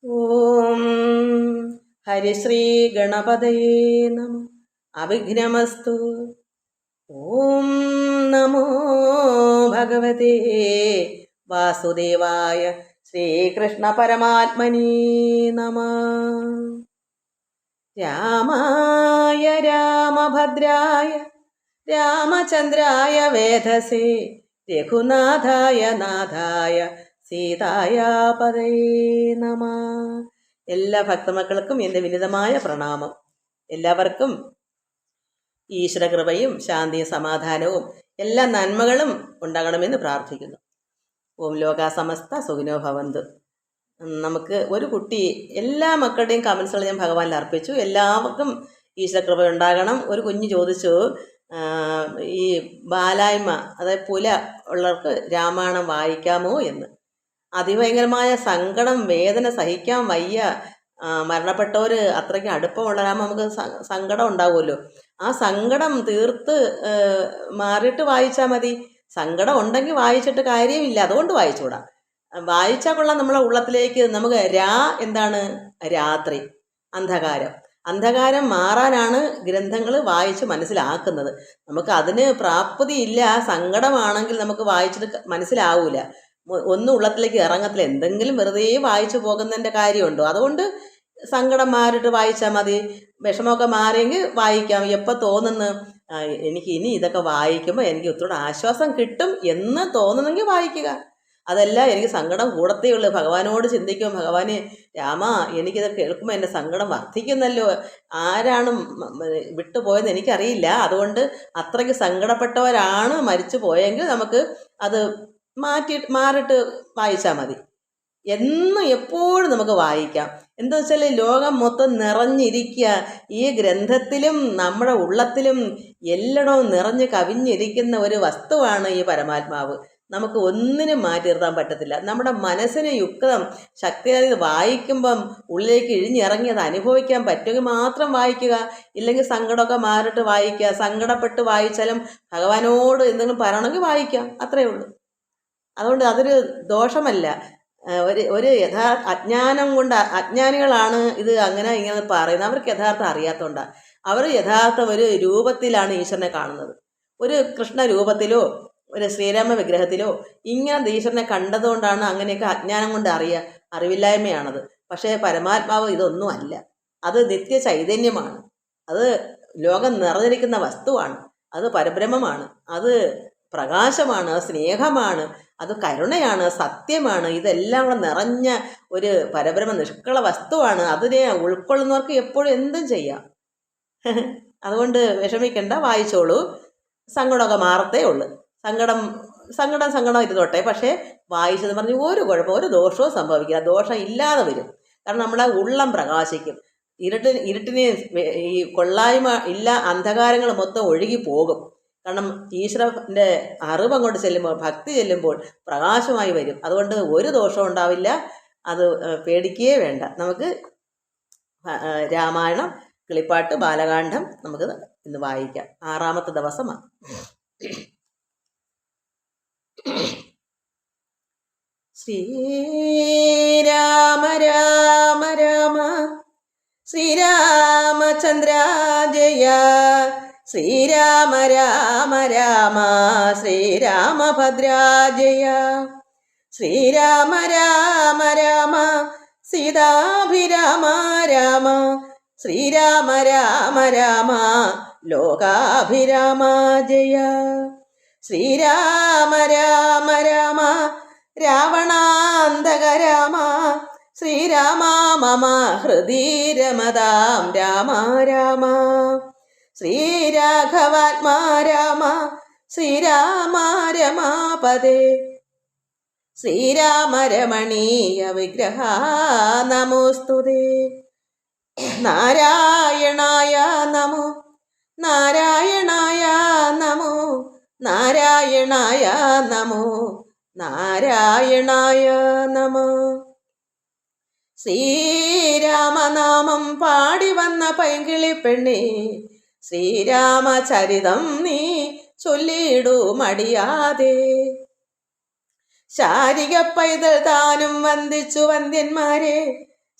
ഓം ഹരിശ്രീ ഗണപതയേ നമ. അവിഘ്നമസ്തു. ഓം നമോ ഭഗവതേ വാസുദേവായ ശ്രീകൃഷ്ണ പരമാത്മനേ നമ. രാമായ രാമഭദ്രായ രാമചന്ദ്രായ വേധസേ രഘുനാഥായ നാഥായ സീതായ പതയേ നമ. എല്ലാ ഭക്തമക്കൾക്കും എൻ്റെ വിനിതമായ പ്രണാമം. എല്ലാവർക്കും ഈശ്വരകൃപയും ശാന്തിയും സമാധാനവും എല്ലാ നന്മകളും ഉണ്ടാകണമെന്ന് പ്രാർത്ഥിക്കുന്നു. ഓം ലോകാസമസ്ത സുഖിനോ ഭവന്തു. നമുക്ക് ഒരു കുട്ടി, എല്ലാ മക്കളുടെയും കമൻസുകൾ ഞാൻ ഭഗവാനിൽ അർപ്പിച്ചു. എല്ലാവർക്കും ഈശ്വരകൃപ ഉണ്ടാകണം. ഒരു കുഞ്ഞ് ചോദിച്ചു, ഈ ബാലായ്മ, അതായത് പുല ഉള്ളവർക്ക് രാമായണം വായിക്കാമോ എന്ന്. അതിഭയങ്കരമായ സങ്കടം, വേദന സഹിക്കാൻ വയ്യ. മരണപ്പെട്ടവർ അത്രയ്ക്ക് അടുപ്പമുള്ളവരാകുമ്പോൾ നമുക്ക് സങ്കടം ഉണ്ടാവുമല്ലോ. ആ സങ്കടം തീർത്ത് മാറിയിട്ട് വായിച്ചാൽ മതി. സങ്കടം ഉണ്ടെങ്കിൽ വായിച്ചിട്ട് കാര്യമില്ല, അതുകൊണ്ട് വായിച്ചുകൂടാ. വായിച്ചാൽ കൊള്ളാം. നമ്മളെ ഉള്ളത്തിലേക്ക് നമുക്ക് എന്താണ്? രാത്രി, അന്ധകാരം. അന്ധകാരം മാറാനാണ് ഗ്രന്ഥങ്ങൾ വായിച്ച് മനസ്സിലാക്കുന്നത്. നമുക്ക് അതിന് പ്രാപ്തിയില്ല. സങ്കടമാണെങ്കിൽ നമുക്ക് വായിച്ചിട്ട് മനസ്സിലാവൂല, ഒന്നും ഉള്ളത്തിലേക്ക് ഇറങ്ങത്തില്ല. എന്തെങ്കിലും വെറുതെ വായിച്ചു പോകുന്നതിൻ്റെ കാര്യമുണ്ടോ? അതുകൊണ്ട് സങ്കടം മാറിയിട്ട് വായിച്ചാൽ മതി. വിഷമമൊക്കെ മാറിയെങ്കിൽ വായിക്കാം. എപ്പോൾ തോന്നുന്നു എനിക്ക് ഇനി ഇതൊക്കെ വായിക്കുമ്പോൾ എനിക്ക് ഒത്തിരി ആശ്വാസം കിട്ടും എന്ന് തോന്നുന്നെങ്കിൽ വായിക്കുക. അതല്ല എനിക്ക് സങ്കടം കൂടത്തേ ഉള്ളൂ, ഭഗവാനോട് ചിന്തിക്കും, ഭഗവാനെ രാമ എനിക്കിത് കേൾക്കുമ്പോൾ എൻ്റെ സങ്കടം വർദ്ധിക്കുന്നല്ലോ, ആരാണ് വിട്ടുപോയെന്ന് എനിക്കറിയില്ല, അതുകൊണ്ട് അത്രയ്ക്ക് സങ്കടപ്പെട്ടവരാണ് മരിച്ചു പോയെങ്കിൽ നമുക്ക് അത് മാറിയിട്ട് വായിച്ചാൽ മതി. എന്നും എപ്പോഴും നമുക്ക് വായിക്കാം. എന്താ വെച്ചാൽ ലോകം മൊത്തം നിറഞ്ഞിരിക്കുക ഈ ഗ്രന്ഥത്തിലും നമ്മുടെ ഉള്ളത്തിലും എല്ലായിടവും നിറഞ്ഞ് കവിഞ്ഞിരിക്കുന്ന ഒരു വസ്തുവാണ് ഈ പരമാത്മാവ്. നമുക്ക് ഒന്നിനും മാറ്റി നിർത്താൻ പറ്റത്തില്ല. നമ്മുടെ മനസ്സിന് യുക്തം ശക്തിയായി വായിക്കുമ്പം ഉള്ളിലേക്ക് ഇഴിഞ്ഞിറങ്ങി അത് അനുഭവിക്കാൻ പറ്റുമെങ്കിൽ മാത്രം വായിക്കുക. ഇല്ലെങ്കിൽ സങ്കടമൊക്കെ മാറിയിട്ട് വായിക്കുക. സങ്കടപ്പെട്ട് വായിച്ചാലും ഭഗവാനോട് എന്തെങ്കിലും പറയണമെങ്കിൽ വായിക്കാം, അത്രയേ ഉള്ളൂ. അതുകൊണ്ട് അതൊരു ദോഷമല്ല. ഒരു അജ്ഞാനം കൊണ്ട്, അജ്ഞാനികളാണ് ഇത് അങ്ങനെ ഇങ്ങനെ പറയുന്നത്. അവർക്ക് യഥാർത്ഥം അറിയാത്തതുകൊണ്ടാണ്. അവർ യഥാർത്ഥ ഒരു രൂപത്തിലാണ് ഈശ്വരനെ കാണുന്നത്. ഒരു കൃഷ്ണ രൂപത്തിലോ ഒരു ശ്രീരാമ വിഗ്രഹത്തിലോ ഇങ്ങനെ ഈശ്വരനെ കണ്ടതുകൊണ്ടാണ് അങ്ങനെയൊക്കെ അജ്ഞാനം കൊണ്ട് അറിവില്ലായ്മയാണത്. പക്ഷേ പരമാത്മാവ് ഇതൊന്നും അല്ല. അത് നിത്യ ചൈതന്യമാണ്. അത് ലോകം നിറഞ്ഞിരിക്കുന്ന വസ്തുവാണ്. അത് പരബ്രഹ്മമാണ്. അത് പ്രകാശമാണ്. അത് സ്നേഹമാണ്. അത് കരുണയാണ്, സത്യമാണ്. ഇതെല്ലാം കൂടെ നിറഞ്ഞ ഒരു പരബ്രഹ്മ നിഷ്കള വസ്തുവാണ്. അതിനെ ഉൾക്കൊള്ളുന്നവർക്ക് എപ്പോഴും എന്തും ചെയ്യാം. അതുകൊണ്ട് വിഷമിക്കണ്ട, വായിച്ചോളൂ. സങ്കടമൊക്കെ മാറത്തേ ഉള്ളൂ. സങ്കടം ഇരുന്നോട്ടെ. പക്ഷേ വായിച്ചെന്ന് പറഞ്ഞ് ഒരു കുഴപ്പം, ഒരു ദോഷവും സംഭവിക്കില്ല. ദോഷം ഇല്ലാതെ വരും. കാരണം നമ്മളെ ഉള്ളം പ്രകാശിക്കും. ഇരുട്ടിനെ ഈ കൊള്ളായ്മ ഇല്ല, അന്ധകാരങ്ങൾ മൊത്തം ഒഴുകി പോകും. കാരണം ഈശ്വരൻ്റെ അറിവ് അങ്ങോട്ട് ചെല്ലുമ്പോൾ, ഭക്തി ചെല്ലുമ്പോൾ പ്രകാശമായി വരും. അതുകൊണ്ട് ഒരു ദോഷവും ഉണ്ടാവില്ല. അത് പേടിക്കുകയേ വേണ്ട. നമുക്ക് രാമായണം, കിളിപ്പാട്ട്, ബാലകാന്ഡം നമുക്ക് ഇന്ന് വായിക്കാം. 6ാമത്തെ ദിവസമാണ്. ശ്രീരാമ രാമ രാമ ശ്രീരാമചന്ദ്ര ജയ, ശ്രീരാമ രാമ രാമ ശ്രീരാമഭദ്ര ജയ, ശ്രീരാമ രാമ രാമ സീതാഭിരാമ രാമ, ശ്രീരാമ രാമ രാമ ലോകാഭിരാമ ജയ, ശ്രീരാമ രാമ രാമ രാവണാന്തക രാമ, ശ്രീരാമ മമ ഹൃദി രമതാം രാമ രാമ, ശ്രീരാഘവാത്മാ രാമ ശ്രീരാമ രമാപദേ, ശ്രീരാമ രമണീയ വിഗ്രഹ നമോസ്തുതേ, നാരായണായ നമോ നാരായണായ നമോ നാരായണായ നമോ നാരായണായ നമോ. ശ്രീരാമനാമം പാടി വന്ന പൈങ്കിളി പെണ്ണേ, ശ്രീരാമചരിതം നീ ചൊല്ലിടൂ മടിയാതെ, ശാരിക പൈതൽ താനും വന്ദിച്ചു വന്ദ്യന്മാരെ,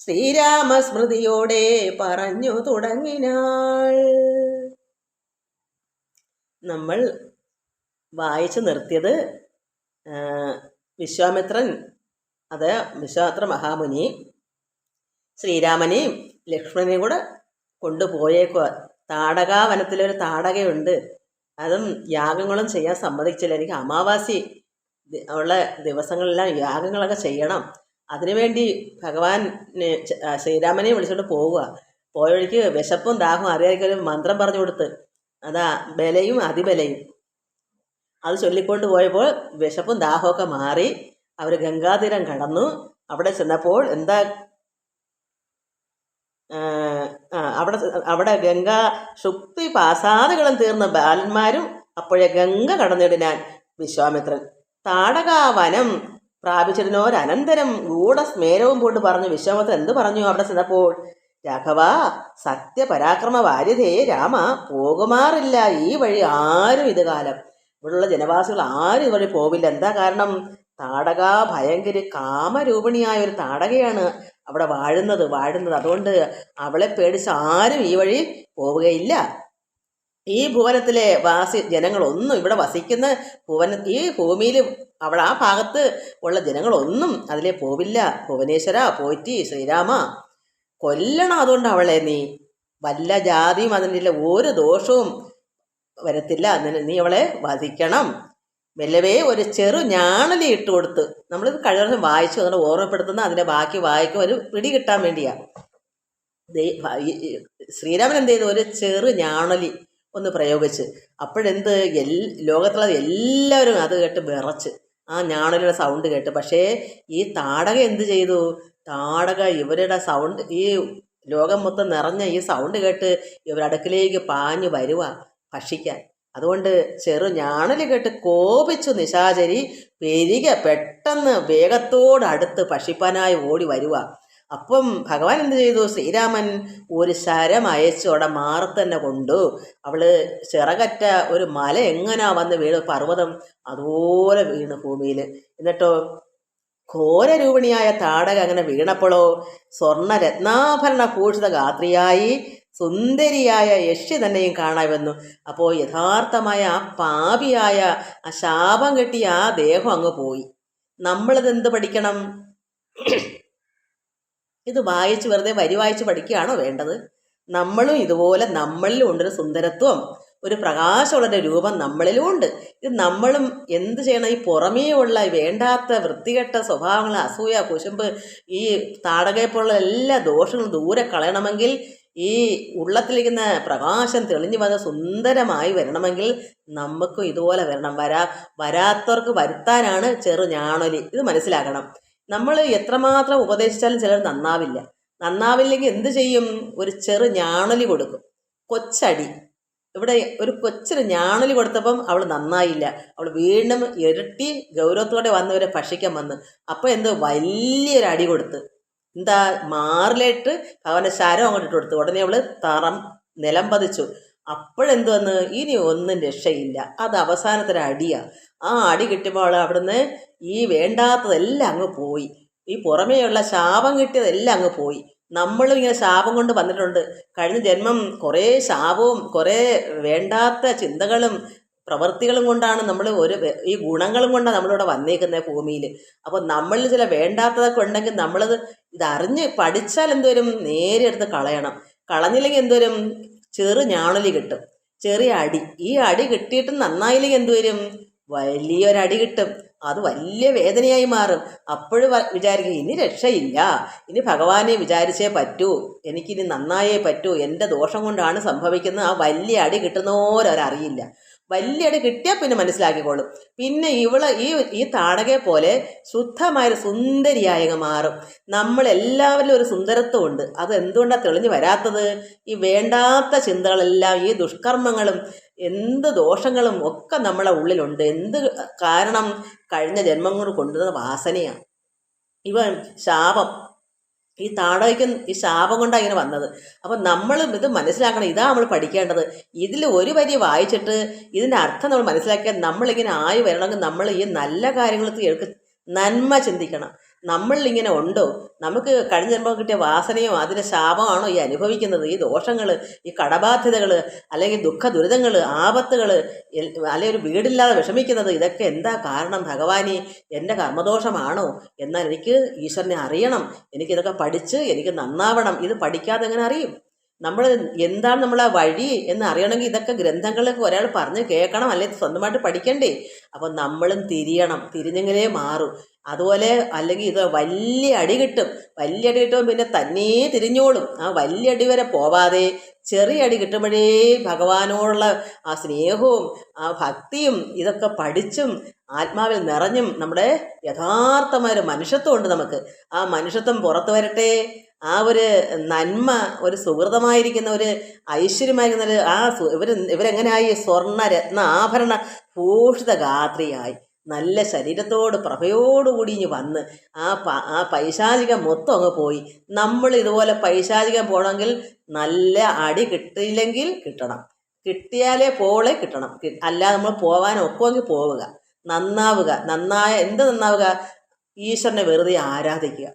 ശ്രീരാമസ്മൃതിയോടെ പറഞ്ഞു തുടങ്ങിനാൾ. നമ്മൾ വായിച്ചു നിർത്തിയത് വിശ്വാമിത്രൻ, അത് വിശ്വാമിത്ര മഹാമുനി ശ്രീരാമനെയും ലക്ഷ്മണനെയും കൂടെ കൊണ്ടുപോയേക്കുക. താടകാവനത്തിലൊരു താടകയുണ്ട്, അതും യാഗങ്ങളും ചെയ്യാൻ സമ്മതിച്ചില്ല. എനിക്ക് അമാവാസി ഉള്ള ദിവസങ്ങളെല്ലാം യാഗങ്ങളൊക്കെ ചെയ്യണം. അതിനുവേണ്ടി ഭഗവാൻ ശ്രീരാമനെ വിളിച്ചുകൊണ്ട് പോവുക. പോയ വഴിക്ക് വിശപ്പും ദാഹവും അറിയാതെ ഒരു മന്ത്രം പറഞ്ഞു കൊടുത്ത്, അതാ ബലയും അതിബലയും. അത് ചൊല്ലിക്കൊണ്ട് പോയപ്പോൾ വിശപ്പും ദാഹമൊക്കെ മാറി. അവർ ഗംഗാതീരം കടന്നു. അവിടെ ചെന്നപ്പോൾ എന്താ അവിടെ ഗംഗാ ശുക്തി പാസാദികളും തീർന്ന ബാലന്മാരും അപ്പോഴേ ഗംഗ കടന്നിടിനാൻ വിശ്വാമിത്രൻ. താടകാവനം പ്രാപിച്ചിരുന്നോരനന്തരം ഗൂഢസ്മേരവും കൊണ്ട് പറഞ്ഞു. വിശ്വാമിത്രൻ എന്ത് പറഞ്ഞു അവിടെ ചെന്നപ്പോൾ? രാഘവ, സത്യപരാക്രമ വാര്യതേ രാമ, പോകുമാറില്ല ഈ വഴി ആരും ഇത് കാലം. ഇവിടെയുള്ള ജനവാസികൾ ആരും ഇതുവഴി പോവില്ല. എന്താ കാരണം? താടക ഭയങ്കര കാമരൂപിണിയായ ഒരു താടകയാണ് അവിടെ വാഴുന്നത്. അതുകൊണ്ട് അവളെ പേടിച്ച് ആരും ഈ വഴി പോവുകയില്ല. ഈ ഭുവനത്തിലെ ജനങ്ങളൊന്നും, ഇവിടെ വസിക്കുന്ന ഈ ഭൂമിയിൽ അവിടെ ആ ഭാഗത്ത് ഉള്ള ജനങ്ങളൊന്നും അതിലെ പോവില്ല. ഭുവനേശ്വര പോറ്റി ശ്രീരാമ, കൊല്ലണം അതുകൊണ്ട് അവളെ. നീ വല്ല ജാതിയും അതിൻ്റെ ഒരു ദോഷവും വരത്തില്ല. നീ അവളെ വധിക്കണം. മെല്ലവേ ഒരു ചെറു ഞാണലി ഇട്ട് കൊടുത്ത്, നമ്മളിത് കഴിഞ്ഞ ദിവസം വായിച്ചു, അതുകൊണ്ട് ഓർമ്മപ്പെടുത്തുന്ന അതിൻ്റെ ബാക്കി വായിക്കും ഒരു പിടി കിട്ടാൻ വേണ്ടിയാണ്. ശ്രീരാമൻ എന്ത് ചെയ്തു? ഒരു ചെറു ഞാണലി ഒന്ന് പ്രയോഗിച്ച്. അപ്പോഴെന്ത്, ലോകത്തുള്ള എല്ലാവരും അത് കേട്ട് വിറച്ച്, ആ ഞാണലിയുടെ സൗണ്ട് കേട്ട്. പക്ഷേ ഈ താടക എന്ത് ചെയ്തു? താടക ഇവരുടെ സൗണ്ട്, ഈ ലോകം മൊത്തം നിറഞ്ഞ ഈ സൗണ്ട് കേട്ട് ഇവരടുക്കിലേക്ക് പാഞ്ഞു വരുക ഭക്ഷിക്കാൻ. അതുകൊണ്ട് ചെറു ഞാണലി കേട്ട് കോപിച്ചു നിശാചരി പെട്ടെന്ന് വേഗത്തോടടുത്ത് ഭക്ഷിപ്പാനായി ഓടി വരുക. അപ്പം ഭഗവാൻ എന്ത് ചെയ്തു? ശ്രീരാമൻ ഒരു ശരം അയച്ചു അവിടെ മാറത്തന്നെ കൊണ്ടു. അവള് ചിറകറ്റ ഒരു മല എങ്ങനാ വന്ന് വീണ്, പർവ്വതം അതുപോലെ വീണ് ഭൂമിയിൽ. എന്നിട്ടോ ഘോരരൂപിണിയായ താടക അങ്ങനെ വീണപ്പോഴോ സ്വർണ്ണ രത്നാഭരണ ഭൂഷിത ഗാത്രിയായി സുന്ദരിയായ യക്ഷി തന്നെയും കാണാൻ വന്നു. അപ്പോൾ യഥാർത്ഥമായ ആ പാപിയായ ആ ശാപം കെട്ടിയ ആ ദേഹം അങ്ങ് പോയി. നമ്മളിതെന്ത് പഠിക്കണം? ഇത് വായിച്ച് വെറുതെ വരി വായിച്ച് പഠിക്കുകയാണോ വേണ്ടത്? നമ്മളും ഇതുപോലെ നമ്മളിലും ഉണ്ടൊരു സുന്ദരത്വം, ഒരു പ്രകാശമുള്ള രൂപം നമ്മളിലും ഉണ്ട്. ഇത് നമ്മളും എന്ത് ചെയ്യണം? ഈ പുറമേ ഉള്ള വേണ്ടാത്ത വൃത്തികെട്ട സ്വഭാവങ്ങൾ, അസൂയ, കുശുമ്പ്, ഈ താടകയെപ്പോലുള്ള എല്ലാ ദോഷങ്ങളും ദൂരെ കളയണമെങ്കിൽ, ഈ ഉള്ളത്തിലിരിക്കുന്ന പ്രകാശം തെളിഞ്ഞു വന്ന് സുന്ദരമായി വരണമെങ്കിൽ നമുക്കും ഇതുപോലെ വരണം. വരാത്തവർക്ക് വരുത്താനാണ് ചെറു ഞാണലി. ഇത് മനസ്സിലാക്കണം. നമ്മൾ എത്രമാത്രം ഉപദേശിച്ചാലും ചിലർ നന്നാവില്ലെങ്കിൽ എന്ത് ചെയ്യും? ഒരു ചെറു ഞാണലി കൊടുക്കും, കൊച്ചടി. ഇവിടെ ഒരു കൊച്ചൊരു ഞാണലി കൊടുത്തപ്പം അവൾ നന്നായില്ല. അവൾ വീണ്ടും ഇരട്ടി ഗൗരവത്തോടെ വന്നവരെ ഭക്ഷിക്കാൻ വന്ന്. അപ്പോൾ എന്ത്, വലിയൊരു അടി കൊടുത്ത്, എന്താ മാറിലേട്ട് അവൻ്റെ ശരം അങ്ങോട്ട് ഇട്ട് കൊടുത്തു. ഉടനെ അവള് നിലം പതിച്ചു. അപ്പോഴെന്ത് വന്ന്, ഇനി ഒന്നും രക്ഷയില്ല. അത് അവസാനത്തൊരു അടിയാണ്. ആ അടി കിട്ടുമ്പോൾ അവിടുന്ന് ഈ വേണ്ടാത്തതെല്ലാം അങ്ങ് പോയി. ഈ പുറമേയുള്ള ശാപം കിട്ടിയതെല്ലാം അങ്ങ് പോയി. നമ്മളും ഇങ്ങനെ ശാപം കൊണ്ട് വന്നിട്ടുണ്ട്. കഴിഞ്ഞ ജന്മം കുറേ ശാപവും കുറേ വേണ്ടാത്ത ചിന്തകളും പ്രവൃത്തികളും കൊണ്ടാണ് നമ്മൾ ഈ ഗുണങ്ങളും കൊണ്ടാണ് നമ്മളിവിടെ വന്നേക്കുന്നത് ഭൂമിയിൽ. അപ്പോൾ നമ്മളിൽ ചില വേണ്ടാത്തതൊക്കെ ഉണ്ടെങ്കിൽ നമ്മളത് ഇതറിഞ്ഞ് പഠിച്ചാൽ എന്തുവരും? നേരെ എടുത്ത് കളയണം. കളഞ്ഞില്ലെങ്കിൽ എന്തുവരും? ചെറു ഞാണലി കിട്ടും, ചെറിയ അടി. ഈ അടി കിട്ടിയിട്ടും നന്നായില്ലെങ്കിൽ എന്തുവരും? വലിയൊരടി കിട്ടും. അത് വലിയ വേദനയായി മാറും. അപ്പോഴും വിചാരിക്കും ഇനി രക്ഷയില്ല, ഇനി ഭഗവാനെ വിചാരിച്ചേ പറ്റൂ, എനിക്കിനി നന്നായേ പറ്റൂ, എൻ്റെ ദോഷം കൊണ്ടാണ് സംഭവിക്കുന്നത്. ആ വലിയ അടി കിട്ടുന്നവരറിയില്ല. വലിയ അടി കിട്ടിയാൽ പിന്നെ മനസ്സിലാക്കിക്കോളും. പിന്നെ ഈ താടകയെ പോലെ ശുദ്ധമായൊരു സുന്ദരിയായി മാറും. നമ്മളെല്ലാവരിലും ഒരു സുന്ദരത്വം ഉണ്ട്. അത് എന്തുകൊണ്ടാണ് തെളിഞ്ഞു വരാത്തത്? ഈ വേണ്ടാത്ത ചിന്തകളെല്ലാം, ഈ ദുഷ്കർമ്മങ്ങളും എന്ത് ദോഷങ്ങളും ഒക്കെ നമ്മളെ ഉള്ളിലുണ്ട്. എന്ത് കാരണം? കഴിഞ്ഞ ജന്മം കൊണ്ട് കൊണ്ടുവന്ന വാസനയാണ്. ശാപം, ഈ താടകയ്ക്കും ഈ ശാപം കൊണ്ടാണ് ഇങ്ങനെ വന്നത്. അപ്പം നമ്മളും ഇത് മനസ്സിലാക്കണം. ഇതാ നമ്മൾ പഠിക്കേണ്ടത്. ഇതിൽ ഒരു വരി വായിച്ചിട്ട് ഇതിൻ്റെ അർത്ഥം നമ്മൾ മനസ്സിലാക്കിയാൽ നമ്മളിങ്ങനെ ആയി വരണമെങ്കിൽ നമ്മൾ ഈ നല്ല കാര്യങ്ങൾക്ക് നന്മ ചിന്തിക്കണം. നമ്മളിൽ ഇങ്ങനെ ഉണ്ടോ? നമുക്ക് കഴിഞ്ഞ ജന്മം കിട്ടിയ വാസനയോ അതിൻ്റെ ശാപമാണോ ഈ അനുഭവിക്കുന്നത്? ഈ ദോഷങ്ങൾ, ഈ കടബാധ്യതകൾ, അല്ലെങ്കിൽ ദുഃഖ ദുരിതങ്ങൾ, ആപത്തുകൾ, അല്ലെങ്കിൽ ഒരു വീടില്ലാതെ വിഷമിക്കുന്നത്, ഇതൊക്കെ എന്താ കാരണം ഭഗവാനെ? എൻ്റെ കർമ്മദോഷമാണോ? എന്നാൽ എനിക്ക് ഈശ്വരനെ അറിയണം, എനിക്കിതൊക്കെ പഠിച്ച് എനിക്ക് നന്നാവണം. ഇത് പഠിക്കാതെ എങ്ങനെ അറിയും? നമ്മൾ എന്താണ് നമ്മളെ വഴി എന്ന് അറിയണമെങ്കിൽ ഇതൊക്കെ ഗ്രന്ഥങ്ങളൊക്കെ ഒരാൾ പറഞ്ഞ് കേൾക്കണം, അല്ലെങ്കിൽ സ്വന്തമായിട്ട് പഠിക്കണ്ടേ? അപ്പം നമ്മളും തിരിയണം, തിരിഞ്ഞെങ്കിലേ മാറും. അതുപോലെ അല്ലെങ്കിൽ ഇത് വലിയ അടി കിട്ടും, വലിയ അടി കിട്ടുമ്പോൾ പിന്നെ തന്നെ തിരിഞ്ഞോളും. ആ വലിയ അടി വരെ പോവാതെ ചെറിയ അടി കിട്ടുമ്പോഴേ ഭഗവാനോടുള്ള ആ സ്നേഹവും ആ ഭക്തിയും ഇതൊക്കെ പഠിച്ചും ആത്മാവിൽ നിറഞ്ഞും നമ്മുടെ യഥാർത്ഥമായൊരു മനുഷ്യത്വം ഉണ്ട് നമുക്ക്. ആ മനുഷ്യത്വം പുറത്തു വരട്ടെ. ആ ഒരു നന്മ, ഒരു സുഹൃതമായിരിക്കുന്ന ഒരു ഐശ്വര്യമായിരിക്കുന്ന ഇവരെങ്ങനെയായി? സ്വർണ്ണ രത്ന ആഭരണ ഭൂഷിത ഗാത്രിയായി നല്ല ശരീരത്തോട് പ്രഭയോടുകൂടി ഇനി വന്ന് ആ പൈശാചികം മൊത്തം അങ്ങ് പോയി. നമ്മൾ ഇതുപോലെ പൈശാചികം പോകണമെങ്കിൽ നല്ല അടി കിട്ടിയില്ലെങ്കിൽ കിട്ടണം, കിട്ടിയാലേ പോളെ കിട്ടണം. അല്ലാതെ നമ്മൾ പോകാൻ ഒക്കുമെങ്കിൽ പോവുക, നന്നാവുക. എന്ത് നന്നാവുക? ഈശ്വരനെ വെറുതെ ആരാധിക്കുക.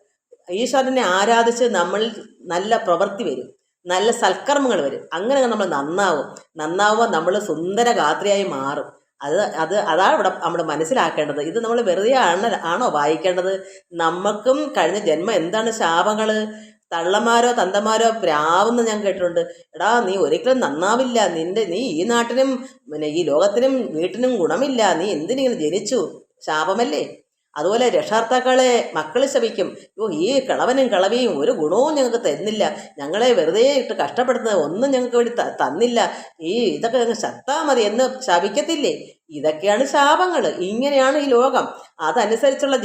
ഈശ്വരനെ ആരാധിച്ച് നമ്മളിൽ നല്ല പ്രവൃത്തി വരും, നല്ല സൽക്കർമ്മങ്ങൾ വരും. അങ്ങനെ നമ്മൾ നന്നാവുമ്പോൾ നമ്മൾ സുന്ദര ഗാത്രിയായി മാറും. അതാണ് ഇവിടെ നമ്മൾ മനസ്സിലാക്കേണ്ടത്. ഇത് നമ്മൾ വെറുതെ ആണോ വായിക്കേണ്ടത്? നമുക്കും കഴിഞ്ഞ ജന്മം എന്താണ് ശാപങ്ങൾ? തള്ളമാരോ തന്തമാരോ പ്രാവെന്ന് ഞാൻ കേട്ടിട്ടുണ്ട്. എടാ, നീ ഒരിക്കലും നന്നാവില്ല, നീ ഈ നാട്ടിനും പിന്നെ ഈ ലോകത്തിനും വീട്ടിനും ഗുണമില്ല, നീ എന്തിനിങ്ങനെ ജനിച്ചു? ശാപമല്ലേ? അതുപോലെ രക്ഷാർത്താക്കളെ മക്കൾ ശപിക്കും, ഈ കിളവനും കിളവിയും ഒരു ഗുണവും ഞങ്ങൾക്ക് തരുന്നില്ല, ഞങ്ങളെ വെറുതെ ഇട്ട് കഷ്ടപ്പെടുന്നത് ഒന്നും ഞങ്ങൾക്ക് വേണ്ടി തന്നില്ല, ഇതൊക്കെ ഞങ്ങൾ ചത്താ മതി എന്ന് ശപിക്കത്തില്ലേ? ഇതൊക്കെയാണ് ശാപങ്ങൾ. ഇങ്ങനെയാണ് ഈ ലോകം. അതനുസരിച്ചുള്ള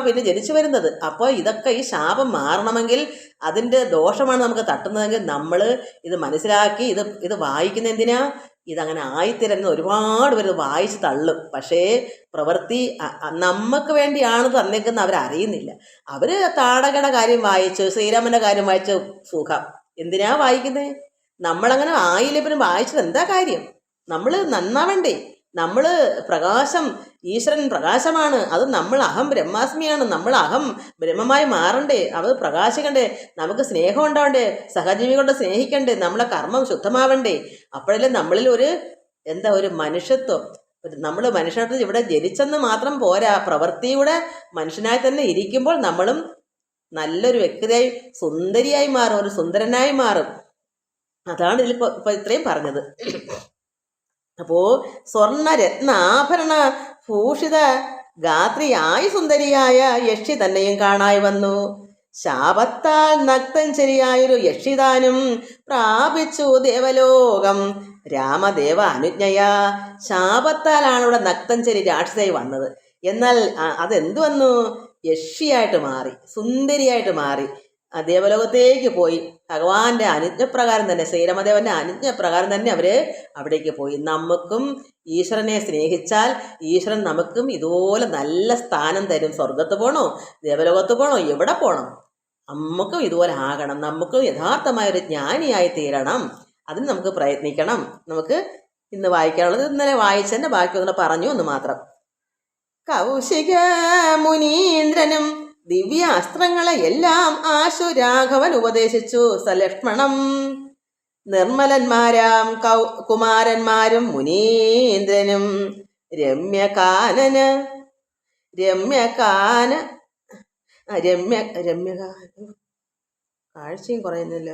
പിന്നെ ജനിച്ചു വരുന്നത്. അപ്പോൾ ഇതൊക്കെ ഈ ശാപം മാറണമെങ്കിൽ, അതിൻ്റെ ദോഷമാണ് നമുക്ക് തട്ടുന്നതെങ്കിൽ നമ്മൾ ഇത് മനസ്സിലാക്കി ഇത് വായിക്കുന്ന എന്തിനാ? ഇതങ്ങനെ ആയിത്തീരുന്ന ഒരുപാട് പേര് വായിച്ച് തള്ളും. പക്ഷേ പ്രവൃത്തി നമുക്ക് വേണ്ടിയാണ് തന്നേക്കുന്ന അവരറിയുന്നില്ല. അവർ താടകയുടെ കാര്യം വായിച്ച്, ശ്രീരാമൻ്റെ കാര്യം വായിച്ച് സുഖം. എന്തിനാ വായിക്കുന്നത്? നമ്മളങ്ങനെ ആയില്ലേ പിന്നെ വായിച്ചത് എന്താ കാര്യം? നമ്മൾ നന്നാവണ്ടേ? നമ്മൾ പ്രകാശം, ഈശ്വരൻ പ്രകാശമാണ്. അത് നമ്മൾ അഹം ബ്രഹ്മാസ്മിയാണ്. നമ്മൾ അഹം ബ്രഹ്മമായി മാറണ്ടേ? അത് പ്രകാശിക്കണ്ടേ? നമുക്ക് സ്നേഹം ഉണ്ടാവണ്ടേ? സഹജീവികളോട് സ്നേഹിക്കണ്ടേ? നമ്മളെ കർമ്മം ശുദ്ധമാവണ്ടേ? അപ്പോഴല്ലേ നമ്മളിൽ ഒരു മനുഷ്യത്വം. നമ്മൾ മനുഷ്യത്വം ഇവിടെ ജനിച്ചെന്ന് മാത്രം പോരാ, പ്രവൃത്തിയുടെ മനുഷ്യനായി തന്നെ ഇരിക്കുമ്പോൾ നമ്മളും നല്ലൊരു വ്യക്തിയായി, സുന്ദരിയായി മാറും, ഒരു സുന്ദരനായി മാറും. അതാണ് ഇതിലിപ്പോൾ ഇത്രയും പറഞ്ഞത്. അപ്പോൾ സ്വർണ്ണ രത്നാഭരണ ഭൂഷിത ഗാത്രിയായി സുന്ദരിയായ യക്ഷി തന്നെയും കാണായി വന്നു. ശാപത്താൽ നക്തൻ ശരിയായൊരു യക്ഷിതാനും പ്രാപിച്ചു ദേവലോകം രാമദേവ അനുജ്ഞയാ. ശാപത്താലാണ് ഇവിടെ നക്തഞ്ചരി രാക്ഷസായി വന്നത്. എന്നാൽ അതെന്തു വന്നു? യക്ഷിയായിട്ട് മാറി, സുന്ദരിയായിട്ട് മാറി, ദേവലോകത്തേക്ക് പോയി. ഭഗവാന്റെ അനുജ്ഞപ്രകാരം തന്നെ, ശ്രീരാമദേവന്റെ അനുജ്ഞപ്രകാരം തന്നെ അവര് അവിടേക്ക് പോയി. നമുക്കും ഈശ്വരനെ സ്നേഹിച്ചാൽ ഈശ്വരൻ നമുക്കും ഇതുപോലെ നല്ല സ്ഥാനം തരും. സ്വർഗത്ത് പോകണോ, ദേവലോകത്ത് പോകണോ, എവിടെ പോകണം, നമുക്കും ഇതുപോലെ ആകണം. നമുക്കും യഥാർത്ഥമായൊരു ജ്ഞാനിയായി തീരണം. അതിന് നമുക്ക് പ്രയത്നിക്കണം. നമുക്ക് ഇന്ന് വായിക്കാനുള്ളത് ഇന്നലെ വായിച്ചതിൻ്റെ ബാക്കി ഒന്ന് പറഞ്ഞു എന്ന് മാത്രം. കൗശിക മുനീന്ദ്രനും ദിവ്യാസ്ത്രങ്ങളെ എല്ലാം ആശു രാഘവൻ ഉപദേശിച്ചു സലക്ഷ്മണം. നിർമ്മലന്മാരാം കുമാരന്മാരും മുനീന്ദ്രനും കാഴ്ചയും കുറയുന്നില്ല.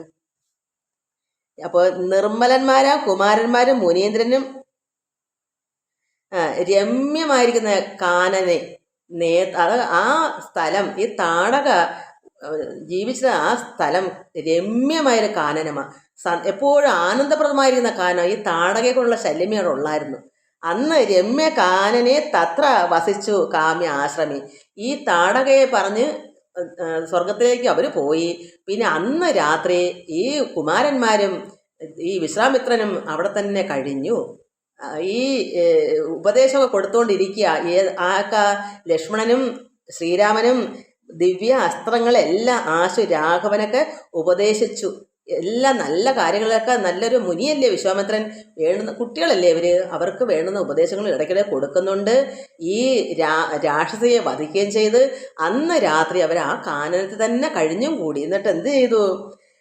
അപ്പോൾ നിർമ്മലന്മാരാ കുമാരന്മാരും മുനീന്ദ്രനും രമ്യമായിരിക്കുന്ന കാനനെ അത് ആ സ്ഥലം, ഈ താടക ജീവിച്ച ആ സ്ഥലം രമ്യമായൊരു കാനനമാണ്. എപ്പോഴും ആനന്ദപ്രദമായിരിക്കുന്ന കാനം. ഈ താടകയ്ക്കുള്ള ശല്യമേ അവിടെ ഉള്ളായിരുന്നു. അന്ന് രമ്യ കാനനെ തത്ര വസിച്ചു കാമ്യ ആശ്രമി. ഈ താടകയെ പറഞ്ഞ് സ്വർഗത്തിലേക്ക് അവർ പോയി. പിന്നെ അന്ന് രാത്രി ഈ കുമാരന്മാരും ഈ വിശ്വാമിത്രനും അവിടെ തന്നെ കഴിഞ്ഞു. ഈ ഉപദേശമൊക്കെ കൊടുത്തുകൊണ്ടിരിക്കുക. ലക്ഷ്മണനും ശ്രീരാമനും ദിവ്യ അസ്ത്രങ്ങളെല്ലാം ആശു രാഘവനൊക്കെ ഉപദേശിച്ചു. എല്ലാം നല്ല കാര്യങ്ങളൊക്കെ നല്ലൊരു മുനിയല്ലേ വിശ്വാമിത്രൻ. വേണ്ടുന്ന കുട്ടികളല്ലേ അവർക്ക് വേണ്ടുന്ന ഉപദേശങ്ങൾ ഇടയ്ക്കിടെ കൊടുക്കുന്നുണ്ട്. ഈ രാക്ഷസിയെ വധിക്കുകയും ചെയ്ത് അന്ന് രാത്രി അവർ ആ കാനനത്തിൽ തന്നെ കഴിഞ്ഞും കൂടി. എന്നിട്ട് എന്ത് ചെയ്തു?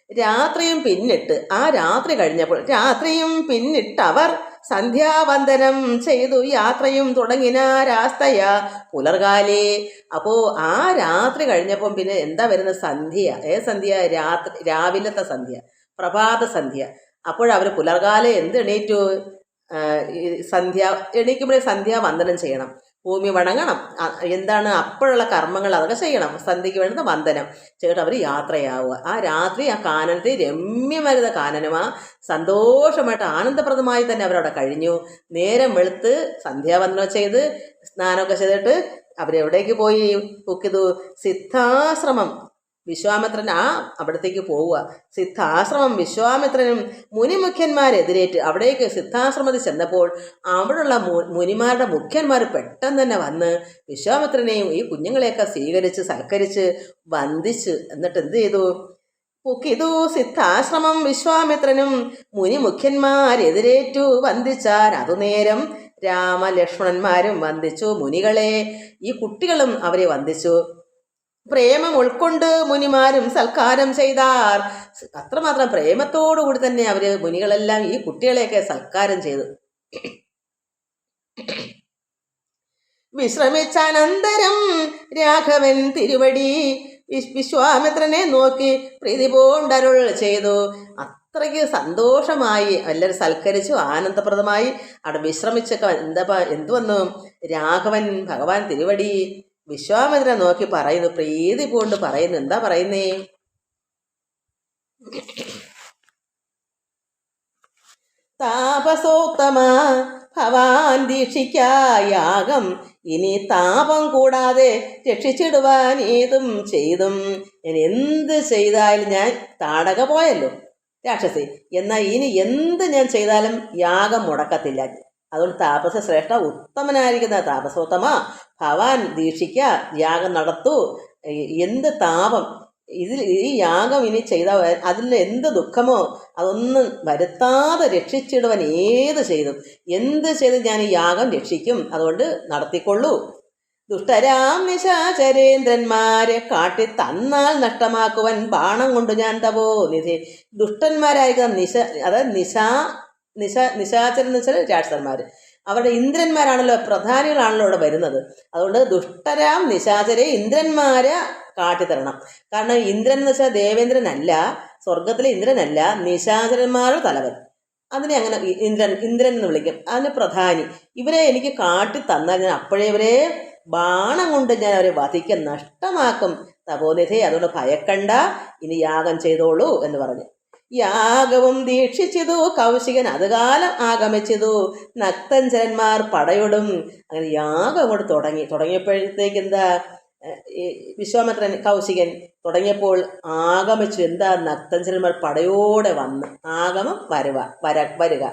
രാത്രിയും പിന്നിട്ട്, ആ രാത്രി കഴിഞ്ഞപ്പോൾ രാത്രിയും പിന്നിട്ടവർ സന്ധ്യാവന്ദനം ചെയ്തു യാത്രയും തുടങ്ങിനാരാസ്തയ പുലർകാലേ. അപ്പോൾ ആ രാത്രി കഴിഞ്ഞപ്പം പിന്നെ എന്താ വരുന്നത്? സന്ധ്യ. സന്ധ്യ? രാവിലത്തെ സന്ധ്യ, പ്രഭാത സന്ധ്യ. അപ്പോഴവർ പുലർകാലം എണീറ്റു? എണീക്കുമ്പോഴേ സന്ധ്യാവന്ദനം ചെയ്യണം, ഭൂമി വണങ്ങണം. എന്താണ് അപ്പോഴുള്ള കർമ്മങ്ങൾ അതൊക്കെ ചെയ്യണം. സന്ധ്യയ്ക്ക് വേണ്ടുന്ന വന്ദനം ചെയ്തിട്ട് അവർ യാത്രയാവുക. ആ രാത്രി ആ കാനനത്തിൽ രമ്യമരുത കാനനമാ സന്തോഷമായിട്ട് ആനന്ദപ്രദമായി തന്നെ അവരവിടെ കഴിഞ്ഞു. നേരം വെളുത്ത് സന്ധ്യാവന്ദനം ചെയ്ത് സ്നാനമൊക്കെ ചെയ്തിട്ട് അവരെവിടേക്ക് പോയി? പൊക്കിതു സിദ്ധാശ്രമം. വിശ്വാമിത്രൻ അവിടത്തേക്ക് പോവുക. സിദ്ധാശ്രമം വിശ്വാമിത്രനും മുനിമുഖ്യന്മാരെതിരേറ്റ് അവിടേക്ക് സിദ്ധാശ്രമത്തിൽ ചെന്നപ്പോൾ അവിടെയുള്ള മുനിമാരുടെ മുഖ്യന്മാർ പെട്ടെന്ന് തന്നെ വന്ന് വിശ്വാമിത്രനെയും ഈ കുഞ്ഞുങ്ങളെയൊക്കെ സ്വീകരിച്ച് സൽക്കരിച്ച് വന്ദിച്ച് എന്നിട്ട് എന്ത് ചെയ്തു? പൊക്കിതു സിദ്ധാശ്രമം വിശ്വാമിത്രനും മുനിമുഖ്യന്മാരെതിരേറ്റു വന്ദിച്ചാൻ. അതുനേരം രാമലക്ഷ്മണന്മാരും വന്ദിച്ചു മുനികളെ. ഈ കുട്ടികളും അവരെ വന്ദിച്ചു. പ്രേമം ഉൾക്കൊണ്ട് മുനിമാരും സൽക്കാരം ചെയ്താർ. അത്രമാത്രം പ്രേമത്തോടുകൂടി തന്നെ മുനികളെല്ലാം ഈ കുട്ടികളെയൊക്കെ സൽക്കാരം ചെയ്തു. വിശ്രമിച്ചാനന്തരം രാഘവൻ തിരുവടി വിശ്വാമിത്രനെ നോക്കി പ്രീതി പൂണ്ടരുൾ ചെയ്തു. അത്രയ്ക്ക് സന്തോഷമായി, എല്ലാവരും സൽക്കരിച്ചു, ആനന്ദപ്രദമായി അവിടെ വിശ്രമിച്ചൊക്കെ എന്തു വന്നു? രാഘവൻ ഭഗവാൻ തിരുവടി വിശ്വാമിത്രനെ നോക്കി പറയുന്നു, പ്രീതി പൂണ്ട് പറയുന്നു. എന്താ പറയുന്നേ? താപസോത്തമ ഭവാൻ ദീക്ഷിക്കായാകം ഇനി താപം കൂടാതെ രക്ഷിച്ചിടുവാൻ ഏതും ചെയ്തും. ഞാൻ എന്ത് ചെയ്താലും, ഞാൻ താടക പോയല്ലോ രാക്ഷസി, എന്നാൽ ഇനി എന്ത് ഞാൻ ചെയ്താലും യാഗം മുടക്കത്തില്ല. അതുകൊണ്ട് താപസ ശ്രേഷ്ഠ ഉത്തമനായിരിക്കുന്ന താപസോത്തമ ഭവാൻ ദീക്ഷിക്ക, യാഗം നടത്തൂ. എന്ത് താപം ഈ യാഗം ഇനി ചെയ്താൽ അതിൽ എന്ത് ദുഃഖമോ അതൊന്നും വരുത്താതെ രക്ഷിച്ചിടുവാൻ എന്ത് ചെയ്ത് ഞാൻ ഈ യാഗം രക്ഷിക്കും. അതുകൊണ്ട് നടത്തിക്കൊള്ളൂ. ദുഷ്ടരാം നിശാചരേന്ദ്രന്മാരെ കാട്ടി തന്നാൽ നഷ്ടമാക്കുവാൻ ബാണം കൊണ്ട് ഞാൻ തപോ നിധി. ദുഷ്ടന്മാരായിരിക്കുന്ന അതായത് നിശാചരൻ എന്ന് വെച്ചാൽ രാക്ഷസന്മാർ, അവരുടെ ഇന്ദ്രന്മാരാണല്ലോ, പ്രധാനികളാണല്ലോ ഇവിടെ വരുന്നത്. അതുകൊണ്ട് ദുഷ്ടരാം നിശാചരെ ഇന്ദ്രന്മാരെ കാട്ടിത്തരണം. കാരണം ഇന്ദ്രൻ എന്ന് വെച്ചാൽ ദേവേന്ദ്രനല്ല, സ്വർഗത്തിലെ ഇന്ദ്രനല്ല, നിശാചരന്മാരുടെ തലവൻ. അതിനെ അങ്ങനെ ഇന്ദ്രൻ എന്ന് വിളിക്കും. അതിന് പ്രധാനി. ഇവരെ എനിക്ക് കാട്ടിത്തന്നാൽ ഞാൻ അപ്പോഴേ ഇവരെ ബാണം കൊണ്ട് ഞാൻ അവരെ വധിക്കാൻ നഷ്ടമാക്കും. തപോനിധേ, അതുകൊണ്ട് ഭയക്കണ്ട, ഇനി യാഗം ചെയ്തോളൂ എന്ന് പറഞ്ഞു. യാഗവും ദീക്ഷിച്ചതു കൗശികൻ അതുകാലം ആഗമിച്ചതു നക്തഞ്ചരന്മാർ പടയൊടും. അങ്ങനെ യാഗം അങ്ങോട്ട് തുടങ്ങിയപ്പോഴത്തേക്ക് എന്താ, വിശ്വാമിത്രൻ കൗശികൻ തുടങ്ങിയപ്പോൾ ആഗമിച്ചു. എന്താ, നക്തഞ്ചരന്മാർ പടയോടെ വന്ന്. ആഗമം വരിക.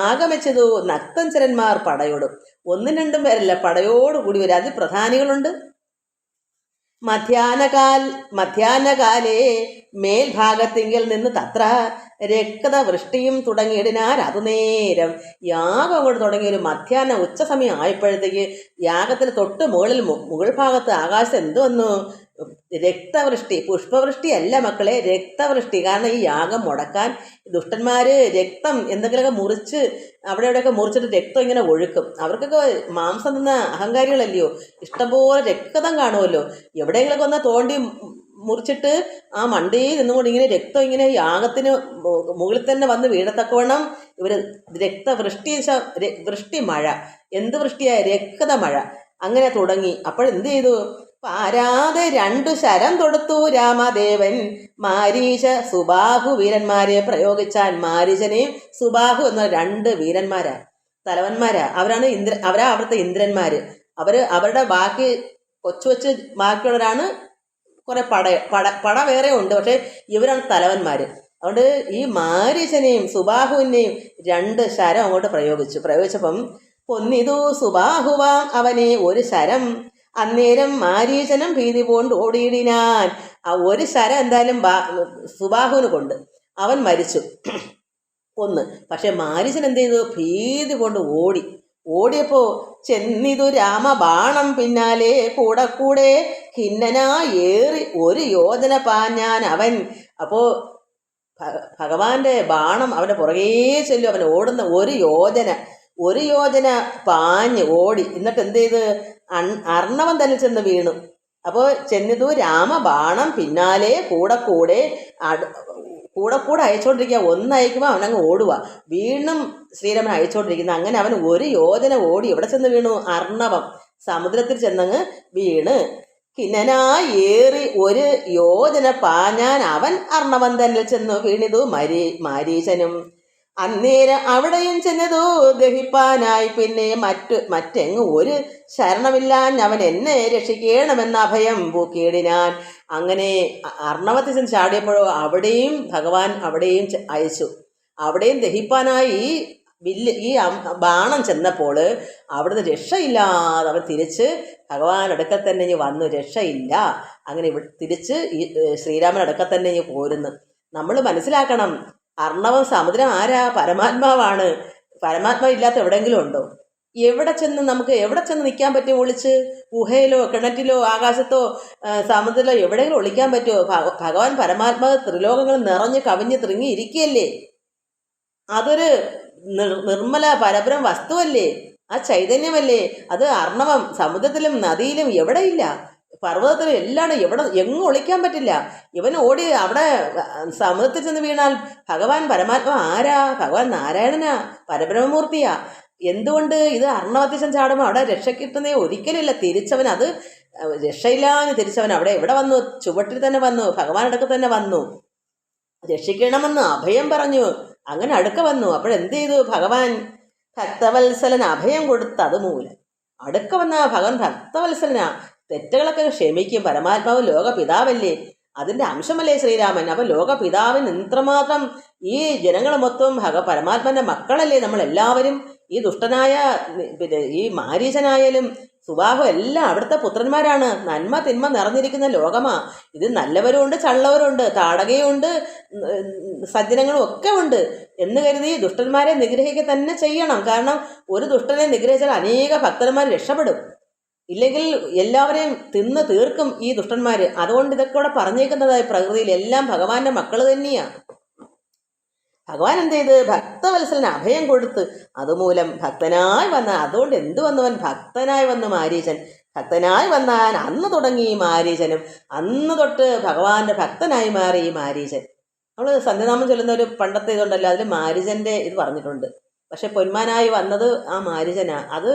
ആഗമിച്ചതു നക്തഞ്ചരന്മാർ പടയോടും. ഒന്നും രണ്ടും പേരല്ല, പടയോടുകൂടി വരും. അതിൽ പ്രധാനികളുണ്ട്. മധ്യാഹ്നകാലേ മേൽഭാഗത്തിങ്കിൽ നിന്ന് തത്ര രക്തവൃഷ്ടിയും തുടങ്ങിയിടിനാൽ അതുനേരം യാഗം കൊണ്ട് തുടങ്ങിയ ഒരു മധ്യാഹ്ന ഉച്ച സമയം ആയപ്പോഴത്തേക്ക് യാഗത്തിന് തൊട്ട് മുകൾ ഭാഗത്ത് ആകാശത്ത് എന്തു വന്നു? രക്തവൃഷ്ടി. പുഷ്പവൃഷ്ടി അല്ല മക്കളെ, രക്തവൃഷ്ടി. കാരണം ഈ യാഗം മുടക്കാൻ ദുഷ്ടന്മാർ രക്തം എന്തെങ്കിലുമൊക്കെ മുറിച്ച് അവിടെയൊക്കെ മുറിച്ചിട്ട് രക്തം ഇങ്ങനെ ഒഴുക്കും. അവർക്കൊക്കെ മാംസം തിന്ന അഹങ്കാരികളല്ലയോ, ഇഷ്ടംപോലെ രക്തം കാണുമല്ലോ. എവിടെയെങ്കിലൊക്കെ ഒന്ന് തോണ്ടി മുറിച്ചിട്ട് ആ മണ്ടയിൽ നിന്നുകൊണ്ട് ഇങ്ങനെ രക്തം ഇങ്ങനെ യാഗത്തിന് മുകളിൽ തന്നെ വന്ന് വീഴത്തക്കവണ്ണം ഇവർ വൃഷ്ടി മഴ. എന്ത് വൃഷ്ടിയായ? രക്തമഴ. അങ്ങനെ തുടങ്ങി. അപ്പോഴെന്ത് ചെയ്തു? പാരാതെ 2 ശരം തൊടുത്തു രാമദേവൻ. മാരീശ സുബാഹു വീരന്മാരെ പ്രയോഗിച്ചാൻ. മാരീശനെയും സുബാഹു എന്ന 2 വീരന്മാരാ, തലവന്മാരാ. അവരാ അവിടുത്തെ ഇന്ദ്രന്മാർ. അവരുടെ ബാക്കി കൊച്ചു ബാക്കിയുള്ളവരാണ്. കുറെ പട വേറെ ഉണ്ട്, പക്ഷെ ഇവരാണ് തലവന്മാർ. അതുകൊണ്ട് ഈ മാരീശനെയും സുബാഹുവിനെയും 2 ശരം അങ്ങോട്ട് പ്രയോഗിച്ചപ്പം കൊന്നിതു സുബാഹുവാം അവനെ 1 ശരം. അന്നേരം മാരീചനും ഭീതി പോണ്ട് ഓടിയിടിനാൻ. ആ 1 ശരം എന്തായാലും സുബാഹുവിന് കൊണ്ട്. അവൻ മരിച്ചു, കൊന്ന്. പക്ഷെ മാരീചൻ എന്ത് ചെയ്തു? ഭീതി കൊണ്ട് ഓടിയപ്പോ ചെന്നിതു രാമബാണം പിന്നാലെ കൂടെ കൂടെ ഖിന്നനായേറി ഒരു യോജന പാഞ്ഞാൻ അവൻ. അപ്പോ ഭഗവാന്റെ ബാണം അവന്റെ പുറകേ ചെല്ലും. അവൻ ഓടുന്ന ഒരു യോജന പാഞ്ഞ് ഓടി. എന്നിട്ട് എന്ത് ചെയ്ത്? അർണവൻ തന്നെ ചെന്ന് വീണു. അപ്പോൾ ചെന്നിതു രാമബാണം പിന്നാലെ കൂടെ കൂടെ അയച്ചുകൊണ്ടിരിക്കുക. ഒന്നയക്കുമ്പോൾ അവനങ്ങ് ഓടുക. വീണ്ടും ശ്രീരാമൻ അയച്ചുകൊണ്ടിരിക്കുന്നത്. അങ്ങനെ അവൻ ഒരു യോജന ഓടി എവിടെ ചെന്ന് വീണു? അർണവം, സമുദ്രത്തിൽ ചെന്നങ്ങ് വീണ്. ഖിന്നനായേറി ഒരു യോജന പാഞ്ഞാൻ അവൻ അർണവൻ തന്നെ ചെന്നു വീണിതു മാരീചനും. അന്നേരം അവിടെയും ചെന്നതു ദഹിപ്പാനായി. പിന്നെ മറ്റെങ്ങും ഒരു ശരണമില്ലാൻ അവൻ എന്നെ രക്ഷിക്കണമെന്ന അഭയം പൂക്കിയിടിനാൻ. അങ്ങനെ അർണവത്തിൽ ചെന്ന് ചാടിയപ്പോഴോ അവിടെയും ഭഗവാൻ അയച്ചു. അവിടെയും ദഹിപ്പാനായി ഈ ബാണം ചെന്നപ്പോൾ അവിടുന്ന് രക്ഷയില്ലാതെ അവൻ തിരിച്ച് ഭഗവാൻ അടുക്കൽ തന്നെ ഇനി വന്നു. രക്ഷയില്ല. അങ്ങനെ തിരിച്ച് ഈ ശ്രീരാമൻ അടുക്കൽ തന്നെ ഇനി പോരുന്നു. നമ്മൾ മനസ്സിലാക്കണം, അർണവം സമുദ്രം ആരാ? പരമാത്മാവാണ്. പരമാത്മാവ് ഇല്ലാത്ത എവിടെയെങ്കിലും ഉണ്ടോ? എവിടെ ചെന്ന് നിൽക്കാൻ പറ്റും? ഒളിച്ച് ഗുഹയിലോ കിണറ്റിലോ ആകാശത്തോ സമുദ്രത്തിലോ എവിടെയെങ്കിലും ഒളിക്കാൻ പറ്റുമോ? ഭഗവാൻ പരമാത്മാവ് ത്രിലോകങ്ങൾ നിറഞ്ഞ് കവിഞ്ഞ് തൃങ്ങി ഇരിക്കുകയല്ലേ. അതൊരു നിർമ്മല പരബ്രഹ്മ വസ്തുവല്ലേ, ആ ചൈതന്യമല്ലേ. അത് അർണവം സമുദ്രത്തിലും നദിയിലും എവിടെയില്ല, പർവ്വതത്തിലും എല്ലാവരും എങ്ങും ഒളിക്കാൻ പറ്റില്ല. ഇവൻ ഓടി അവിടെ സമുദ്രത്തിൽ ചെന്ന് വീണാൽ ഭഗവാൻ പരമാത്മാ ആരാ? ഭഗവാൻ നാരായണനാ, പരബ്രഹ്മമൂർത്തിയാ. എന്തുകൊണ്ട്? ഇത് അർണവത്തിൽ ചെന്ന് ചാടുമ്പോൾ അവിടെ രക്ഷ കിട്ടുന്നേ ഒരിക്കലില്ല. തിരിച്ചവൻ അത് രക്ഷയില്ലാന്ന് തിരിച്ചവൻ അവിടെ എവിടെ വന്നു? ചുവട്ടിൽ തന്നെ വന്നു, ഭഗവാൻ അടുക്ക തന്നെ വന്നു. രക്ഷിക്കണമെന്ന് അഭയം പറഞ്ഞു. അങ്ങനെ അടുക്ക വന്നു. അപ്പോഴെന്ത് ചെയ്തു? ഭഗവാൻ ഭക്തവത്സലൻ അഭയം കൊടുത്ത് അതുമൂലം അടുക്ക വന്ന ഭഗവാൻ ഭക്തവത്സലനാ. തെറ്റുകളൊക്കെ ക്ഷമിക്കും. പരമാത്മാവ് ലോകപിതാവല്ലേ, അതിൻ്റെ അംശമല്ലേ ശ്രീരാമൻ. അപ്പം ലോകപിതാവിന് ഇത്രമാത്രം ഈ ജനങ്ങൾ മൊത്തം പരമാത്മാവിൻ്റെ മക്കളല്ലേ നമ്മളെല്ലാവരും. ഈ ദുഷ്ടനായ ഈ മാരീചനായാലും സുബാഹു എല്ലാം അവിടുത്തെ പുത്രന്മാരാണ്. നന്മ തിന്മ നിറഞ്ഞിരിക്കുന്ന ലോകമാ ഇത്. നല്ലവരുമുണ്ട്, ചള്ളവരുണ്ട്, താടകയുണ്ട്, സജ്ജനങ്ങളും ഒക്കെ ഉണ്ട് എന്ന് കരുതി ദുഷ്ടന്മാരെ നിഗ്രഹിക്കുക തന്നെ ചെയ്യണം. കാരണം ഒരു ദുഷ്ടനെ നിഗ്രഹിച്ചാൽ അനേക ഭക്തന്മാർ രക്ഷപ്പെടും. ഇല്ലെങ്കിൽ എല്ലാവരെയും തിന്ന് തീർക്കും ഈ ദുഷ്ടന്മാർ. അതുകൊണ്ട് ഇതൊക്കെ ഇവിടെ പറഞ്ഞേക്കുന്നതായി പ്രകൃതിയിൽ എല്ലാം ഭഗവാന്റെ മക്കൾ തന്നെയാണ്. ഭഗവാൻ എന്ത് ചെയ്ത്? ഭക്തവത്സലന് അഭയം കൊടുത്ത് അതുമൂലം ഭക്തനായി വന്ന. അതുകൊണ്ട് എന്തു വന്നവൻ? ഭക്തനായി വന്നു മാരീചൻ. ഭക്തനായി വന്നാൽ അന്ന് തുടങ്ങി മാരീചനും. അന്ന് തൊട്ട് ഭഗവാന്റെ ഭക്തനായി മാറി ഈ മാരീചൻ. നമ്മൾ സന്ധ്യനാമം ചൊല്ലുന്ന ഒരു പണ്ടത്തെ ഇതുണ്ടല്ലോ, അതിൽ മാരീചൻ്റെ ഇത് പറഞ്ഞിട്ടുണ്ട്. പക്ഷെ പൊന്മാനായി വന്നത് ആ മാരീചനാ. അത്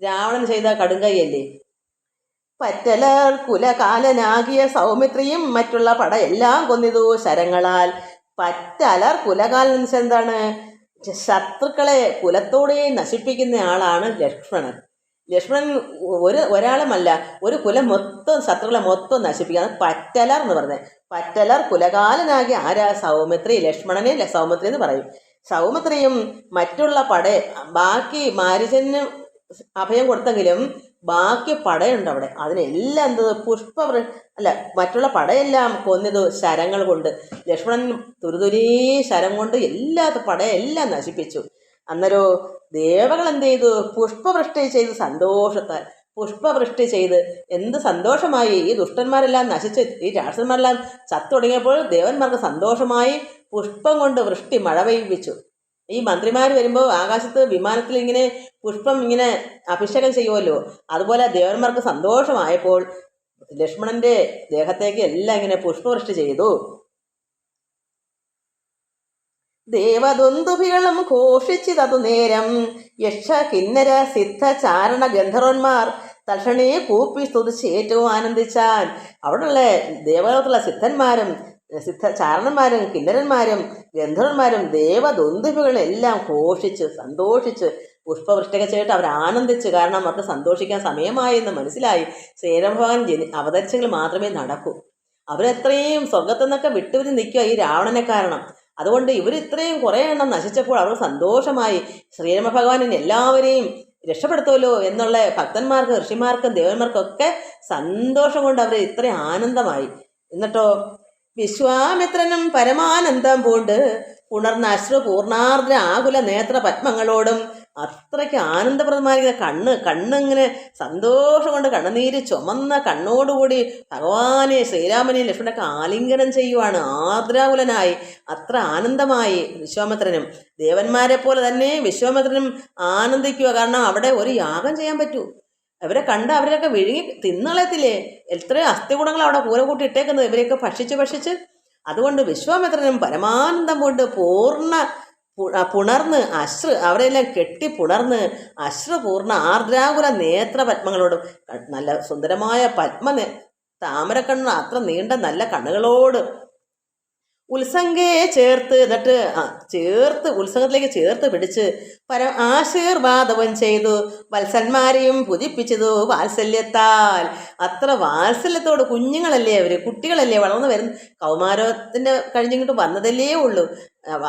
രാവണൻ ചെയ്ത കടുങ്കൈയല്ലേ. പറ്റലർ കുലകാലനാകിയ സൗമിത്രിയും മറ്റുള്ള പടയെല്ലാം കൊന്നിതു ശരങ്ങളാൽ. പറ്റലർ കുലകാലൻ എന്ന് വെച്ചാൽ എന്താണ്? ശത്രുക്കളെ കുലത്തോടെ നശിപ്പിക്കുന്ന ആളാണ് ലക്ഷ്മണൻ. ലക്ഷ്മണൻ ഒരാളുമല്ല, ഒരു കുലം മൊത്തം ശത്രുക്കളെ മൊത്തം നശിപ്പിക്കുക. പറ്റലർ എന്ന് പറഞ്ഞത്. പറ്റലർ കുലകാലനാകിയ ആരാ? സൗമിത്രി. ലക്ഷ്മണനെ സൗമിത്രി എന്ന് പറയും. സൗമിത്രിയും മറ്റുള്ള ബാക്കി മാരീചന് അഭയം കൊടുത്തെങ്കിലും ബാക്കി പടയുണ്ട് അവിടെ. അതിനെല്ലാം എന്തത്? മറ്റുള്ള പടയെല്ലാം കൊന്നത് ശരങ്ങൾ കൊണ്ട്. ലക്ഷ്മണൻ തുരുതുരീ ശരം കൊണ്ട് എല്ലാ പടയെല്ലാം നശിപ്പിച്ചു. അന്നേരോ ദേവകൾ എന്ത് ചെയ്തു? പുഷ്പവൃഷ്ടി ചെയ്ത് സന്തോഷത്താൽ പുഷ്പവൃഷ്ടി ചെയ്ത് എന്ത് സന്തോഷമായി. ഈ ദുഷ്ടന്മാരെല്ലാം നശിച്ച് ഈ രാക്ഷസന്മാരെല്ലാം ചത്തു തുടങ്ങിയപ്പോൾ ദേവന്മാർക്ക് സന്തോഷമായി പുഷ്പം കൊണ്ട് വൃഷ്ടി മഴ പെയ്യിപ്പിച്ചു. ഈ മന്ത്രിമാർ വരുമ്പോൾ ആകാശത്ത് വിമാനത്തിൽ ഇങ്ങനെ പുഷ്പം ഇങ്ങനെ അഭിഷേകം ചെയ്യുമല്ലോ, അതുപോലെ ദേവന്മാർക്ക് സന്തോഷമായപ്പോൾ ലക്ഷ്മണന്റെ ദേഹത്തേക്ക് എല്ലാം ഇങ്ങനെ പുഷ്പവൃഷ്ടി ചെയ്തു. ദേവദുന്ദുഭികളും ഘോഷിച്ചതു നേരം യക്ഷ കിന്നര സിദ്ധ ചാരണ ഗന്ധർവന്മാർ തൽക്ഷണേ കൂപ്പി സ്തുതിച്ച് ഏറ്റവും ആനന്ദിച്ചാൻ. അവിടെയുള്ള ദേവലോകത്തുള്ള സിദ്ധന്മാരും ചാരണന്മാരും കിന്നരന്മാരും ഗന്ധർവന്മാരും ദേവദുന്ദുഭികളെല്ലാം ഘോഷിച്ച് സന്തോഷിച്ച് പുഷ്പവൃഷ്ടിക ചെയ്തിട്ട് അവർ ആനന്ദിച്ചു. കാരണം അവർക്ക് സന്തോഷിക്കാൻ സമയമായി എന്ന് മനസ്സിലായി. ശ്രീരാമഭഗവാൻ അവതരിച്ചെങ്കിൽ മാത്രമേ നടക്കൂ. അവരെത്രയും സ്വർഗത്തു നിന്നൊക്കെ വിട്ടുപിരിഞ്ഞ് നിൽക്കുക ഈ രാവണനെ കാരണം. അതുകൊണ്ട് ഇവർ ഇത്രയും കുറേ എണ്ണം നശിച്ചപ്പോൾ അവർക്ക് സന്തോഷമായി. ശ്രീരാമഭഗവാൻ എല്ലാവരെയും രക്ഷപ്പെടുത്തുമല്ലോ എന്നുള്ള ഭക്തന്മാർക്ക്, ഋഷിമാർക്കും ദേവന്മാർക്കൊക്കെ സന്തോഷം കൊണ്ട് അവർ ഇത്രയും ആനന്ദമായി. എന്നിട്ടോ വിശ്വാമിത്രനും പരമാനന്ദം പൂണ്ട് ഉണർന്ന അശ്രു പൂർണാർദ്ര ആകുല നേത്ര പത്മങ്ങളോടും അത്രയ്ക്ക് ആനന്ദപ്രദമായിരിക്കുന്ന കണ്ണിങ്ങനെ സന്തോഷം കൊണ്ട് കണ്ണുനീര് ചുമന്ന കണ്ണോടുകൂടി ഭഗവാനെ ശ്രീരാമനെയും ലക്ഷ്മണനൊക്കെ ആലിംഗനം ചെയ്യുവാണ്. ആർദ്രാകുലനായി അത്ര ആനന്ദമായി വിശ്വാമിത്രനും. ദേവന്മാരെ പോലെ തന്നെ വിശ്വാമിത്രനും ആനന്ദിക്കുക. കാരണം അവിടെ ഒരു യാഗം ചെയ്യാൻ പറ്റൂ. അവരെ കണ്ട് അവരെയൊക്കെ വിഴുങ്ങി തിന്നളയത്തില്ലേ? എത്രയോ അസ്ഥികൂടങ്ങൾ അവിടെ കൂര കൂട്ടി ഇട്ടേക്കുന്നത് ഇവരെയൊക്കെ ഭക്ഷിച്ച്. അതുകൊണ്ട് വിശ്വാമിത്രനും പരമാനന്ദം കൊണ്ട് പുണർന്ന് അവരെല്ലാം കെട്ടി പുണർന്ന് അശ്രുപൂർണ്ണ ആർദ്രാകുല നേത്രപത്മങ്ങളോടും നല്ല സുന്ദരമായ താമരക്കണ്ണ് അത്ര നീണ്ട നല്ല കണ്ണുകളോട് ഉത്സംഗയെ ചേർത്ത് എന്നിട്ട് ഉത്സംഗത്തിലേക്ക് ചേർത്ത് പിടിച്ച് ആശീർവാദവും ചെയ്തു. വത്സന്മാരെയും പുതിപ്പിച്ചതു വാത്സല്യത്താൽ. അത്ര വാത്സല്യത്തോട് കുഞ്ഞുങ്ങളല്ലേ അവര്, കുട്ടികളല്ലേ, വളർന്നു വരുന്ന കൗമാരത്തിൻ്റെ കഴിഞ്ഞിങ്ങോട്ട് വന്നതല്ലേ ഉള്ളൂ.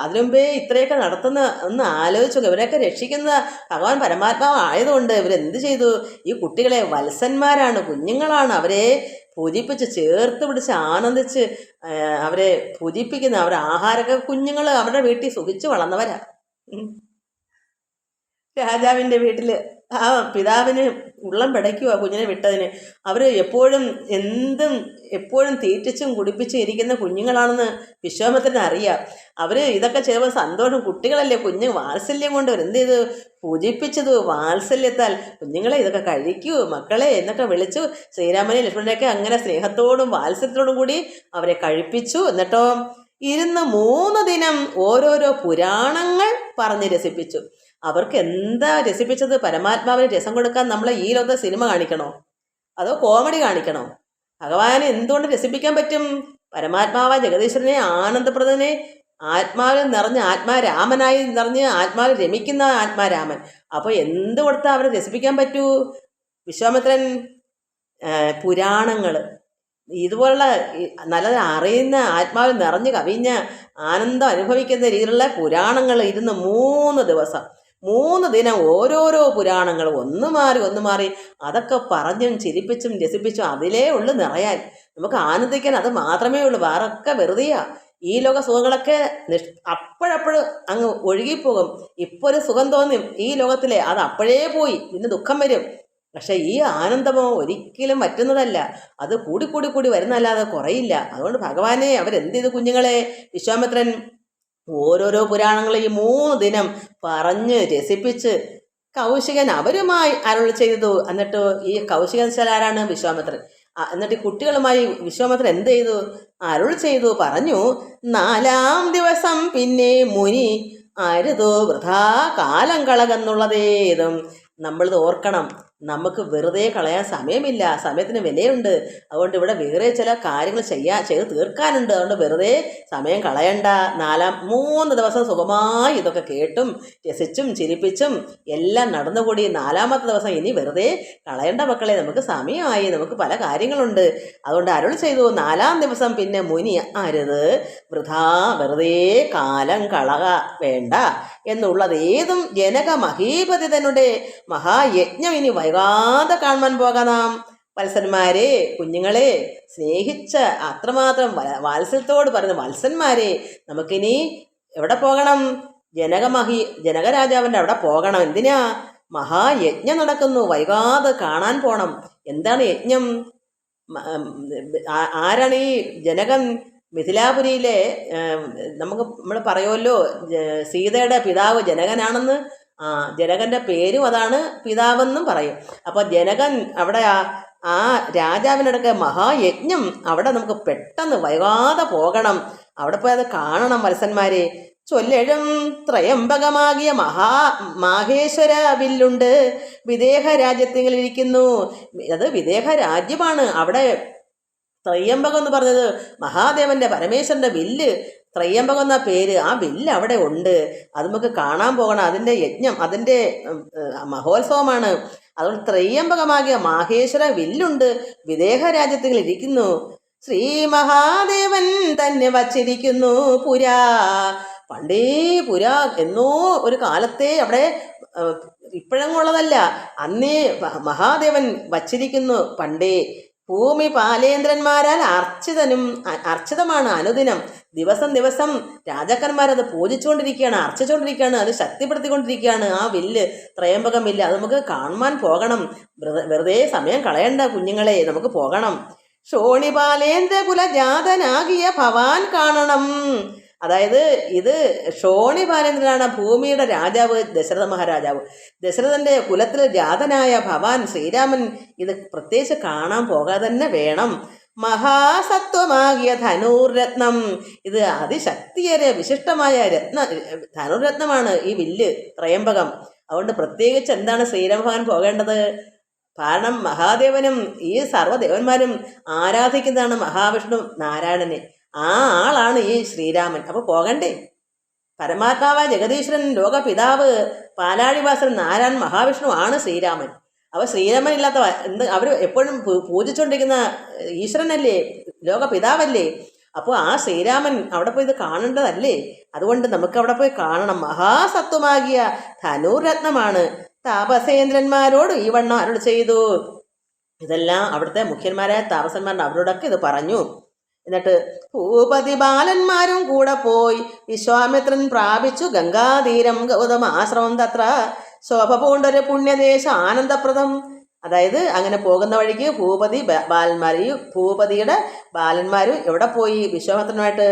അതിനുമുമ്പേ ഇത്രയൊക്കെ നടത്തുന്ന ഒന്ന് ആലോചിച്ചു. ഇവരെയൊക്കെ രക്ഷിക്കുന്ന ഭഗവാൻ പരമാത്മാവ് ആയതുകൊണ്ട് ഇവരെന്ത് ചെയ്തു? ഈ കുട്ടികളെ വത്സന്മാരാണ്, കുഞ്ഞുങ്ങളാണ്, അവരെ പൂജിപ്പിച്ച് ചേർത്ത് പിടിച്ച് ആനന്ദിച്ച് അവരെ പൂജിപ്പിക്കുന്ന അവരുടെ ആഹാരമൊക്കെ കുഞ്ഞുങ്ങൾ അവരുടെ വീട്ടിൽ സുഖിച്ച് വളർന്നവരാ. രാജാവിൻ്റെ വീട്ടിൽ ആ പിതാവിന് ഉള്ളം പിടയ്ക്കുക കുഞ്ഞിനെ വിട്ടതിന്. അവർ എപ്പോഴും തീറ്റിച്ചും കുടിപ്പിച്ചും ഇരിക്കുന്ന കുഞ്ഞുങ്ങളാണെന്ന് വിശ്വാമിത്രന് അറിയാം. അവർ ഇതൊക്കെ ചെയ്യുമ്പോൾ സന്തോഷം, കുട്ടികളല്ലേ, കുഞ്ഞ് വാത്സല്യം കൊണ്ട് അവരെന്ത് ചെയ്ത് പൂജിപ്പിച്ചത് വാത്സല്യത്താൽ. കുഞ്ഞുങ്ങളെ ഇതൊക്കെ കഴിക്കൂ മക്കളെ എന്നൊക്കെ വിളിച്ചു ശ്രീരാമനെയും ലക്ഷ്മണനെയൊക്കെ അങ്ങനെ സ്നേഹത്തോടും വാത്സല്യത്തോടും കൂടി അവരെ കഴിപ്പിച്ചു. എന്നിട്ടോ 3 ദിനം ഓരോരോ പുരാണങ്ങൾ പറഞ്ഞ് രസിപ്പിച്ചു. അവർക്ക് എന്താ രസിപ്പിച്ചത്? പരമാത്മാവിന് രസം കൊടുക്കാൻ നമ്മളെ ഈ ലോകത്തെ സിനിമ കാണിക്കണോ അതോ കോമഡി കാണിക്കണോ? ഭഗവാനെ എന്തുകൊണ്ട് രസിപ്പിക്കാൻ പറ്റും? പരമാത്മാവായ ജഗദീശ്വരനെ ആനന്ദപ്രദനെ ആത്മാവിൽ നിറഞ്ഞ് ആത്മാരാമനായി നിറഞ്ഞ് ആത്മാവിൽ രമിക്കുന്ന ആത്മാരാമൻ. അപ്പോൾ എന്ത് കൊടുത്താൽ അവരെ രസിപ്പിക്കാൻ പറ്റൂ? വിശ്വാമിത്രൻ പുരാണങ്ങൾ, ഇതുപോലുള്ള നല്ല അറിയുന്ന ആത്മാവിൽ നിറഞ്ഞു കവിഞ്ഞ ആനന്ദം അനുഭവിക്കുന്ന രീതിയിലുള്ള പുരാണങ്ങൾ 3 ദിവസം 3 ദിനം ഓരോരോ പുരാണങ്ങൾ ഒന്ന് മാറി അതൊക്കെ പറഞ്ഞും ചിരിപ്പിച്ചും രസിപ്പിച്ചും അതിലേ ഉള്ളു നിറയാൻ. നമുക്ക് ആനന്ദിക്കാൻ അത് മാത്രമേ ഉള്ളൂ. വേറൊക്കെ വെറുതെയാ. ഈ ലോക സുഖങ്ങളൊക്കെ അപ്പോഴപ്പോഴും അങ്ങ് ഒഴുകിപ്പോകും. ഇപ്പോൾ ഒരു സുഖം തോന്നും ഈ ലോകത്തിലെ, അത് അപ്പോഴേ പോയി, പിന്നെ ദുഃഖം വരും. പക്ഷെ ഈ ആനന്ദമോ ഒരിക്കലും പറ്റുന്നതല്ല. അത് കൂടി വരുന്നതല്ലാതെ കുറയില്ല. അതുകൊണ്ട് ഭഗവാനെ അവരെന്ത് ചെയ്തു? കുഞ്ഞുങ്ങളെ വിശ്വാമിത്രൻ ഓരോരോ പുരാണങ്ങൾ 3 ദിനം പറഞ്ഞ് രസിപ്പിച്ച് കൗശികൻ അവരുമായി അരുൾ ചെയ്തു. എന്നിട്ട് ഈ കൗശികൻ ആരാണ്? വിശ്വാമിത്രൻ. എന്നിട്ട് കുട്ടികളുമായി വിശ്വാമിത്രൻ എന്ത് ചെയ്തു? അരുൾ ചെയ്തു, പറഞ്ഞു. 4-ാം ദിവസം പിന്നെ മുനി അരുതോ വൃഥാ കാലം കളകെന്നുള്ളതേതും. നമ്മളിത് ഓർക്കണം. നമുക്ക് വെറുതെ കളയാൻ സമയമില്ല, സമയത്തിന് വിലയുണ്ട്. അതുകൊണ്ട് ഇവിടെ വേറെ ചില കാര്യങ്ങൾ ചെയ്ത് തീർക്കാനുണ്ട്. അതുകൊണ്ട് വെറുതെ സമയം കളയണ്ട. 3 ദിവസം സുഖമായി ഇതൊക്കെ കേട്ടും രസിച്ചും ചിരിപ്പിച്ചും എല്ലാം നടന്നുകൂടി 4-ാമത്തെ ദിവസം ഇനി വെറുതെ കളയണ്ട മക്കളെ, നമുക്ക് സമയമായി, നമുക്ക് പല കാര്യങ്ങളുണ്ട്. അതുകൊണ്ട് അരുൾ ചെയ്തു, 4-ാം ദിവസം പിന്നെ മുനി അരുത് വൃഥാ വെറുതെ കാലം കളക വേണ്ട എന്നുള്ളത് ഏതും ജനക മഹീപതി തന്നെ മഹായജ്ഞം ഇനി വൈകാതെ കാണാൻ പോകാം. വത്സന്മാരെ, കുഞ്ഞുങ്ങളെ സ്നേഹിച്ച അത്രമാത്രം വാത്സല്യത്തോട് പറഞ്ഞ വത്സന്മാരെ, നമുക്കിനി എവിടെ പോകണം? ജനകരാജാവിൻ്റെ അവിടെ പോകണം. എന്തിനാ? മഹായജ്ഞം നടക്കുന്നു, വൈകാതെ കാണാൻ പോണം. എന്താണ് യജ്ഞം? ആരാണ് ഈ ജനകൻ? മിഥിലാപുരിയിലെ നമ്മൾ പറയുമല്ലോ, സീതയുടെ പിതാവ് ജനകനാണെന്ന്. ജനകൻ്റെ പേരും അതാണ്, പിതാവെന്നും പറയും. അപ്പോൾ ജനകൻ അവിടെ ആ രാജാവിനടുക്ക് മഹായജ്ഞം, അവിടെ നമുക്ക് പെട്ടെന്ന് വൈകാതെ പോകണം. അവിടെ പോയി അത് കാണണം വത്സന്മാരെ. ചൊല്ലഴും ത്രയംബകമാകിയ മാഹേശ്വര വില്ലുണ്ട് വിദേഹ രാജ്യത്തിലിരിക്കുന്നു. അത് വിദേഹ രാജ്യമാണ്. അവിടെ ത്രയംബകം എന്ന് പറഞ്ഞത് മഹാദേവന്റെ പരമേശ്വരൻ്റെ വില്ല്, ത്രയംബകം എന്ന പേര്. ആ വില്ല് അവിടെ ഉണ്ട്. അത് നമുക്ക് കാണാൻ പോകണം. അതിൻ്റെ യജ്ഞം, അതിൻ്റെ മഹോത്സവമാണ്. അതുകൊണ്ട് ത്രയംബകമാകിയ മാഹേശ്വര വില്ലുണ്ട് വിദേഹ രാജ്യത്തിൽ ഇരിക്കുന്നു. ശ്രീ മഹാദേവൻ തന്നെ വച്ചിരിക്കുന്നു പുരാ. പണ്ടേ പുരാ എന്നോ ഒരു കാലത്തെ അവിടെ, ഇപ്പോഴങ്ങുള്ളതല്ല, അന്നേ മഹാദേവൻ വച്ചിരിക്കുന്നു പണ്ടേ. ഭൂമി പാലേന്ദ്രന്മാരാൽ അർച്ചിതമാണ് അനുദിനം. ദിവസം ദിവസം രാജാക്കന്മാരത് പൂജിച്ചുകൊണ്ടിരിക്കുകയാണ്, അർച്ചിച്ചുകൊണ്ടിരിക്കുകയാണ്, അത് ശക്തിപ്പെടുത്തിക്കൊണ്ടിരിക്കുകയാണ്. ആ വില്ല്, ത്രയംബകം വില്ല്, അത് നമുക്ക് കാണുവാൻ പോകണം. വെറുതെ സമയം കളയണ്ട കുഞ്ഞുങ്ങളെ, നമുക്ക് പോകണം. ക്ഷോണിപാലേന്ദ്ര കുലജാതനാകിയ ഭവാൻ കാണണം. അതായത് ഇത് ക്ഷോണിപാലേന്ദ്രനാണ്, ഭൂമിയുടെ രാജാവ് ദശരഥ മഹാരാജാവ്. ദശരഥൻ്റെ കുലത്തിൽ ജാതനായ ഭവാൻ ശ്രീരാമൻ ഇത് പ്രത്യേകിച്ച് കാണാൻ പോകാതെ തന്നെ വേണം. മഹാസത്വമാകിയ ധനുർരത്നം, ഇത് അതിശക്തിയേറിയ വിശിഷ്ടമായ ധനുർരത്നമാണ് ഈ വില്ല് ത്രയംബകം. അതുകൊണ്ട് പ്രത്യേകിച്ച് എന്താണ് ശ്രീരാമഭഗവാൻ പോകേണ്ടത്? കാരണം മഹാദേവനും ഈ സർവ്വദേവന്മാരും ആരാധിക്കുന്നതാണ് മഹാവിഷ്ണു നാരായണനെ. ആ ആളാണ് ഈ ശ്രീരാമൻ. അപ്പോൾ പോകണ്ടേ? പരമാത്മാവായ ജഗദീശ്വരൻ, ലോകപിതാവ്, പാലാഴിവാസൻ, നാരായണൻ, മഹാവിഷ്ണു ആണ് ശ്രീരാമൻ. അപ്പോൾ ശ്രീരാമൻ ഇല്ലാത്ത അവർ എപ്പോഴും പൂജിച്ചുകൊണ്ടിരിക്കുന്ന ഈശ്വരനല്ലേ, ലോകപിതാവല്ലേ. അപ്പോൾ ആ ശ്രീരാമൻ അവിടെ പോയി ഇത് കാണേണ്ടതല്ലേ? അതുകൊണ്ട് നമുക്ക് അവിടെ പോയി കാണണം. മഹാസത്വമാകിയ ധനുരത്നമാണ്. താപസേന്ദ്രന്മാരോട് ഈ വണ്ണം അരുൾ ചെയ്തു. ഇതെല്ലാം അവിടുത്തെ മുഖ്യന്മാരായ താപസന്മാരുടെ അവരോടൊക്കെ ഇത് പറഞ്ഞു. എന്നിട്ട് ഭൂപതി ബാലന്മാരും കൂടെ പോയി വിശ്വാമിത്രൻ പ്രാപിച്ചു ഗംഗാതീരം ഗൗതമ ആശ്രമം തത്ര ശോഭ പൂണ്ടൊരു പുണ്യദേശ ആനന്ദപ്രദം. അതായത് അങ്ങനെ പോകുന്ന വഴിക്ക് ഭൂപതിയുടെ ബാലന്മാരും എവിടെ പോയി? വിശ്വാമിത്രനുമായിട്ട്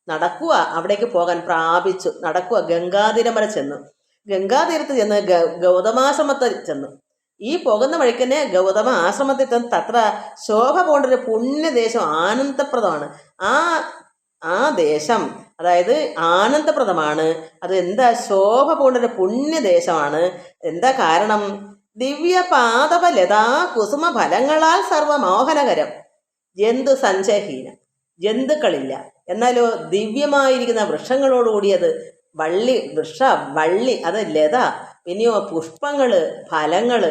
നടക്കുക, അവിടേക്ക് പോകാൻ പ്രാപിച്ചു. നടക്കുക, ഗംഗാതീരം വരെ ചെന്നു. ഗംഗാതീരത്ത് ചെന്ന് ഗൗതമാശ്രമത്തിൽ ചെന്നു. ഈ പോകുന്ന വഴിക്ക് തന്നെ ഗൗതമ ആശ്രമത്തിൽ ചെന്ന് തത്ര ശോഭ പോണ്ടൊരു പുണ്യദേശം ആനന്ദപ്രദമാണ്. ആ ദേശം അതായത് ആനന്ദപ്രദമാണ്. അത് എന്താ? ശോഭ പോണ്ടൊരു പുണ്യദേശമാണ്. എന്താ കാരണം? ദിവ്യ പാദപ ലതാ കുസുമ ഫലങ്ങളാൽ സർവമോഹനകരം, ജന്തു സഞ്ചയഹീനം, ജന്തുക്കളില്ല, എന്നാലോ ദിവ്യമായിരിക്കുന്ന വൃക്ഷങ്ങളോടുകൂടിയത്. വള്ളി അത് ലത, പിന്നെയോ പുഷ്പങ്ങൾ, ഫലങ്ങൾ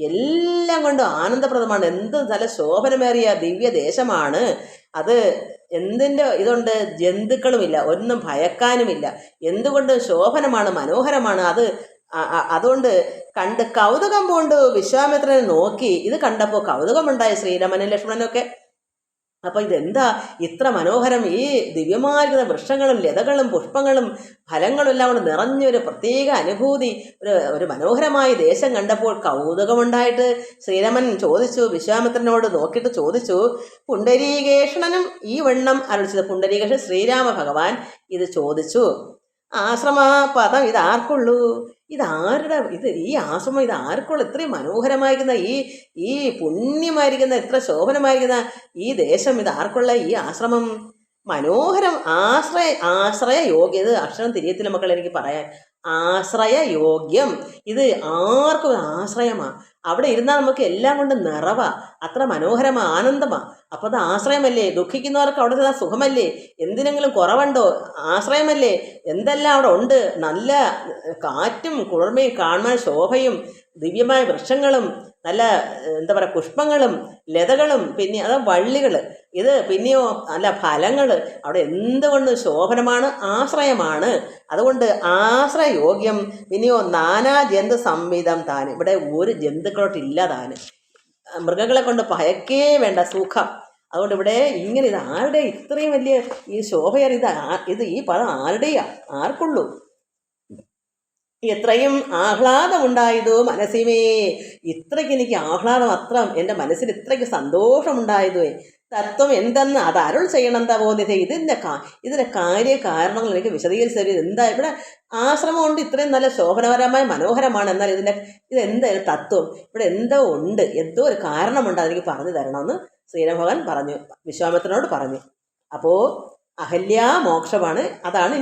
എല്ലാം കൊണ്ട് ആനന്ദപ്രദമാണ്. എന്ത് നല്ല ശോഭനമേറിയ ദിവ്യദേശമാണ് അത്. എന്തിൻ്റെ ഇതുണ്ട്? ജന്തുക്കളുമില്ല, ഒന്നും ഭയക്കാനുമില്ല. എന്തുകൊണ്ട് ശോഭനമാണ്, മനോഹരമാണ് അത്. അതുകൊണ്ട് കണ്ട് കൗതുകം പൂണ്ട് വിശ്വാമിത്രനെ നോക്കി. ഇത് കണ്ടപ്പോൾ കൗതുകമുണ്ടായി ശ്രീരാമനും ലക്ഷ്മണനൊക്കെ. അപ്പോൾ ഇതെന്താ ഇത്ര മനോഹരം? ഈ ദിവ്യമായിരിക്കുന്ന വൃക്ഷങ്ങളും ലതകളും പുഷ്പങ്ങളും ഫലങ്ങളും എല്ലാം കൊണ്ട് നിറഞ്ഞൊരു പ്രത്യേക അനുഭൂതി, ഒരു മനോഹരമായ ദേശം കണ്ടപ്പോൾ കൗതുകമുണ്ടായിട്ട് ശ്രീരാമൻ ചോദിച്ചു, വിശ്വാമിത്രനോട് നോക്കിയിട്ട് ചോദിച്ചു. പുണ്ടരീകേഷണനും ഈ വണ്ണം അരുളിച്ചത്. പുണ്ടരീകേഷൻ ശ്രീരാമ ഭഗവാൻ ഇത് ചോദിച്ചു. ആശ്രമ പദം ഇതാർക്കുള്ളൂ? ഇതാരുടെ ഈ ആശ്രമം ഇതാർക്കുള്ളൂ? ഇത്രയും മനോഹരമായിരിക്കുന്ന ഈ പുണ്യമായിരിക്കുന്ന ഇത്ര ശോഭനമായിരിക്കുന്ന ഈ ദേശം ഇതാർക്കുള്ള ഈ ആശ്രമം? മനോഹരം. ആശ്രയ യോഗ്യം. ഇത് അക്ഷരം തിരിയത്തില്ല മക്കൾ, എനിക്ക് പറയാൻ. ആശ്രയ യോഗ്യം. ഇത് ആർക്കും ആശ്രയമാണ്. അവിടെ ഇരുന്നാൽ നമുക്ക് എല്ലാം കൊണ്ട് നിറവാ. അത്ര മനോഹരമാണ്, ആനന്ദമാണ്. അപ്പോൾ അത് ആശ്രയമല്ലേ? ദുഃഖിക്കുന്നവർക്ക് അവിടെ ചെന്നാൽ സുഖമല്ലേ? എന്തിനെങ്കിലും കുറവുണ്ടോ? ആശ്രയമല്ലേ? എന്തെല്ലാം അവിടെ ഉണ്ട്. നല്ല കാറ്റും കുളിർമയും കാണാൻ ശോഭയും ദിവ്യമായ വൃക്ഷങ്ങളും നല്ല എന്താ പറയുക പുഷ്പങ്ങളും ലതകളും പിന്നെ അത് വള്ളികൾ, ഇത് പിന്നെയോ നല്ല ഫലങ്ങൾ. അവിടെ എന്തുകൊണ്ട് ശോഭനമാണ്, ആശ്രയമാണ്. അതുകൊണ്ട് ആശ്രയയോഗ്യം. പിന്നെയോ നാനാ ജന്തു സംവിധം താൻ. ഇവിടെ ഒരു ജന്തുക്കളോട്ടില്ല താൻ. മൃഗങ്ങളെ കൊണ്ട് ഭയക്കേ വേണ്ട, സുഖം. അതുകൊണ്ട് ഇവിടെ ഇങ്ങനെ ഇത് ആരുടെ ഇത്രയും വലിയ ഈ ശോഭയർ? ഇത് ഈ പദം ആരുടെയാ? ആർക്കുള്ളൂ? എത്രയും ആഹ്ലാദമുണ്ടായതോ മനസ്സിമേ. ഇത്രയ്ക്ക് എനിക്ക് ആഹ്ലാദം, അത്ര എൻ്റെ മനസ്സിൽ ഇത്രയ്ക്ക് സന്തോഷമുണ്ടായതോ. തത്വം എന്തെന്ന് അത് അരുൾ ചെയ്യണം തപോനിധ. ഇതിൻ്റെ കാര്യകാരണങ്ങൾ എനിക്ക് വിശദീകരിച്ച് തരും. എന്താ ഇവിടെ ആശ്രമം കൊണ്ട് ഇത്രയും നല്ല ശോഭനപരമായ മനോഹരമാണ്, എന്നാൽ ഇതെന്താ തത്വം? ഇവിടെ എന്തോ ഉണ്ട്, എന്തോ ഒരു കാരണമുണ്ട്, അതെനിക്ക് പറഞ്ഞു തരണമെന്ന് ശ്രീരാമഭഗവാൻ പറഞ്ഞു, വിശ്വാമിത്രനോട് പറഞ്ഞു. അപ്പോൾ അഹല്യാ മോക്ഷമാണ്. അതാണ്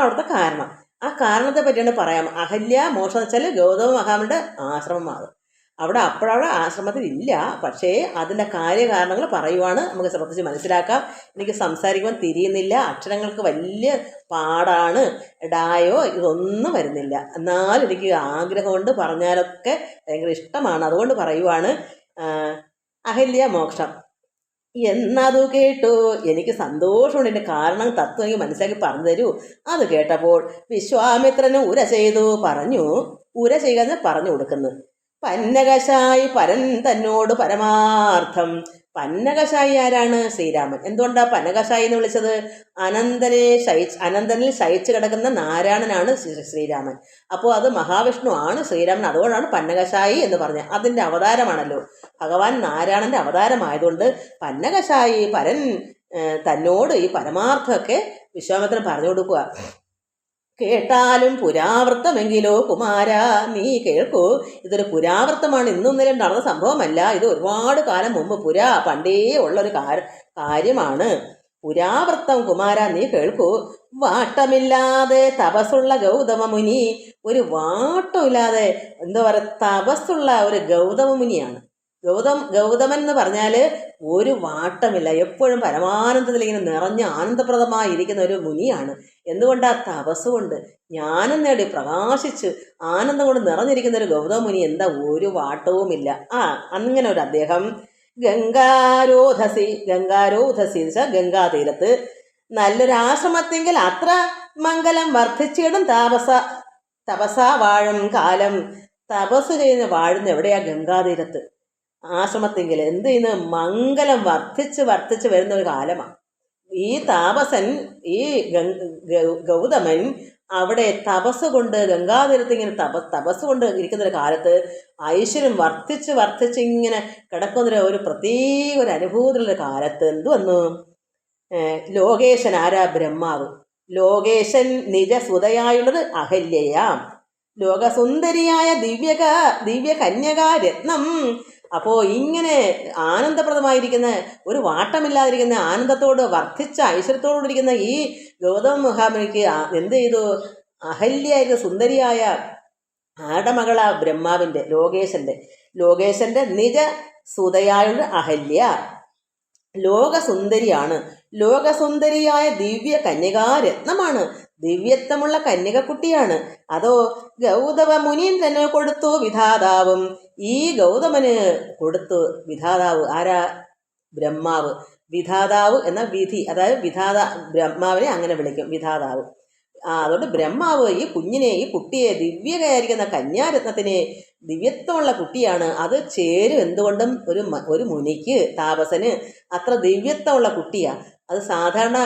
അവിടുത്തെ കാരണം. ആ കാരണത്തെ പറ്റിയാണ് പറയാം. അഹല്യാ മോക്ഷം എന്ന് വെച്ചാൽ ഗൗതമ മഹാമുനിയുടെ ആശ്രമമാണ്. അവിടെ ആശ്രമത്തിൽ ഇല്ല, പക്ഷേ അതിൻ്റെ കാര്യകാരണങ്ങൾ പറയുവാണ്. നമുക്ക് ശ്രദ്ധിച്ച് മനസ്സിലാക്കാം. എനിക്ക് സംസാരിക്കുവാൻ തിരിയുന്നില്ല, അക്ഷരങ്ങൾക്ക് വലിയ പാടാണ്, ഡായോ ഇതൊന്നും വരുന്നില്ല. എന്നാലും എനിക്ക് ആഗ്രഹമുണ്ട്, പറഞ്ഞാലൊക്കെ ഭയങ്കര ഇഷ്ടമാണ്. അതുകൊണ്ട് പറയുവാണ് അഹല്യ മോക്ഷം എന്നതു കേട്ടു. എനിക്ക് സന്തോഷമുണ്ട്. എൻ്റെ കാരണം തത്വം എനിക്ക് മനസ്സിലാക്കി പറഞ്ഞു തരൂ. അത് കേട്ടപ്പോൾ വിശ്വാമിത്രന് ഉര ചെയ്തു പറഞ്ഞു. ഉര ചെയ്യുക പറഞ്ഞു കൊടുക്കുന്നു. പന്നകശായി പരൻ തന്നോട് പരമാർത്ഥം. പന്നകശായി ആരാണ്? ശ്രീരാമൻ. എന്തുകൊണ്ടാ പന്നകശായി എന്ന് വിളിച്ചത്? അനന്തനിൽ ശയിച്ചു കിടക്കുന്ന നാരായണനാണ് ശ്രീരാമൻ. അപ്പോൾ അത് മഹാവിഷ്ണു ആണ് ശ്രീരാമൻ. അതുകൊണ്ടാണ് പന്നകശായി എന്ന് പറഞ്ഞത്. അതിൻ്റെ അവതാരമാണല്ലോ. ഭഗവാൻ നാരായണന്റെ അവതാരമായതുകൊണ്ട് പന്നകശായി പരൻ തന്നോട് ഈ പരമാർത്ഥമൊക്കെ വിശ്വാമിത്രൻ പറഞ്ഞു കൊടുക്കുക. കേട്ടാലും പുരാവൃത്തമെങ്കിലോ കുമാര, നീ കേൾക്കൂ. ഇതൊരു പുരാവൃത്തമാണ്, ഇന്നും ഇന്നലെയും നടന്ന സംഭവമല്ല. ഇത് ഒരുപാട് കാലം മുമ്പ് പണ്ടേ ഉള്ളൊരു കാര്യമാണ്. പുരാവൃത്തം കുമാര, നീ കേൾക്കൂ. വാട്ടമില്ലാതെ തപസ്സുള്ള ഗൗതമ മുനി, ഒരു വാട്ടമില്ലാതെ എന്താ പറയുക, തപസ്സുള്ള ഒരു ഗൗതമ മുനിയാണ്. ഗൗതമൻ എന്ന് പറഞ്ഞാൽ ഒരു വാട്ടമില്ല, എപ്പോഴും പരമാനന്ദത്തിൽ ഇങ്ങനെ നിറഞ്ഞ ആനന്ദപ്രദമായി ഇരിക്കുന്ന ഒരു മുനിയാണ്. എന്തുകൊണ്ടാ? തപസ് കൊണ്ട് ജ്ഞാനം നേടി പ്രകാശിച്ച് ആനന്ദം കൊണ്ട് നിറഞ്ഞിരിക്കുന്ന ഒരു ഗൗതമ മുനി. എന്താ? ഒരു വാട്ടവുമില്ല. അങ്ങനെ ഒരു അദ്ദേഹം ഗംഗാരോധസി ഗംഗാതീരത്ത് നല്ലൊരു ആശ്രമത്തെങ്കിൽ അത്ര മംഗലം വർദ്ധിച്ചിടും തപസാ വാഴും കാലം. തപസ് ചെയ്യുന്ന വാഴുന്ന എവിടെയാ? ഗംഗാതീരത്ത് ആശ്രമത്തെങ്കിൽ എന്ത് ചെയ്യുന്നു? മംഗലം വർദ്ധിച്ച് വരുന്ന ഒരു കാലമാണ്. ഈ താപസൻ, ഈ ഗൗതമൻ അവിടെ തപസ് കൊണ്ട് ഗംഗാതീരത്ത് ഇങ്ങനെ തപസ് കൊണ്ട് ഇരിക്കുന്നൊരു കാലത്ത് ഐശ്വര്യം വർദ്ധിച്ച് ഇങ്ങനെ കിടക്കുന്ന ഒരു പ്രത്യേക ഒരു അനുഭൂതിയുള്ള കാലത്ത് എന്തു വന്നു? ലോകേശൻ ആരാ? ബ്രഹ്മാവ്. ലോകേശൻ നിജസുതയായുള്ളത് അഹല്യയാം. ലോകസുന്ദരിയായ ദിവ്യ കന്യകാ രത്നം. അപ്പോൾ ഇങ്ങനെ ആനന്ദപ്രദമായിരിക്കുന്ന, ഒരു വാട്ടമില്ലാതിരിക്കുന്ന, ആനന്ദത്തോട് വർദ്ധിച്ച ഐശ്വര്യത്തോടിരിക്കുന്ന ഈ ഗൗതമ മഹാമുനിക്ക് എന്ത് ചെയ്തു? അഹല്യായിരുന്ന സുന്ദരിയായ ആരുടെ മകളാ? ബ്രഹ്മാവിൻ്റെ, ലോകേശന്റെ നിജ സുതയായുള്ള അഹല്യ ലോകസുന്ദരിയാണ്. ലോകസുന്ദരിയായ ദിവ്യ കന്യകാരത്നമാണ്. ദിവ്യത്വമുള്ള കന്യകക്കുട്ടിയാണ്. അതോ ഗൗതമ മുനിയൻ തന്നെ കൊടുത്തു വിധാതാവും. ഈ ഗൗതമന് കൊടുത്തു വിധാതാവ്. ആരാ? ബ്രഹ്മാവ്. വിധാതാവ് എന്ന വിധി, അതായത് ബ്രഹ്മാവിനെ അങ്ങനെ വിളിക്കും, വിധാതാവ്. അതുകൊണ്ട് ബ്രഹ്മാവ് ഈ കുട്ടിയെ ദിവ്യകയായിരിക്കുന്ന കന്യാരത്നത്തിനെ, ദിവ്യത്വമുള്ള കുട്ടിയാണ്, അത് ചേരും. എന്തുകൊണ്ടും ഒരു മുനിക്ക്, താപസന് അത്ര ദിവ്യത്വമുള്ള കുട്ടിയാണ്. അത് സാധാരണ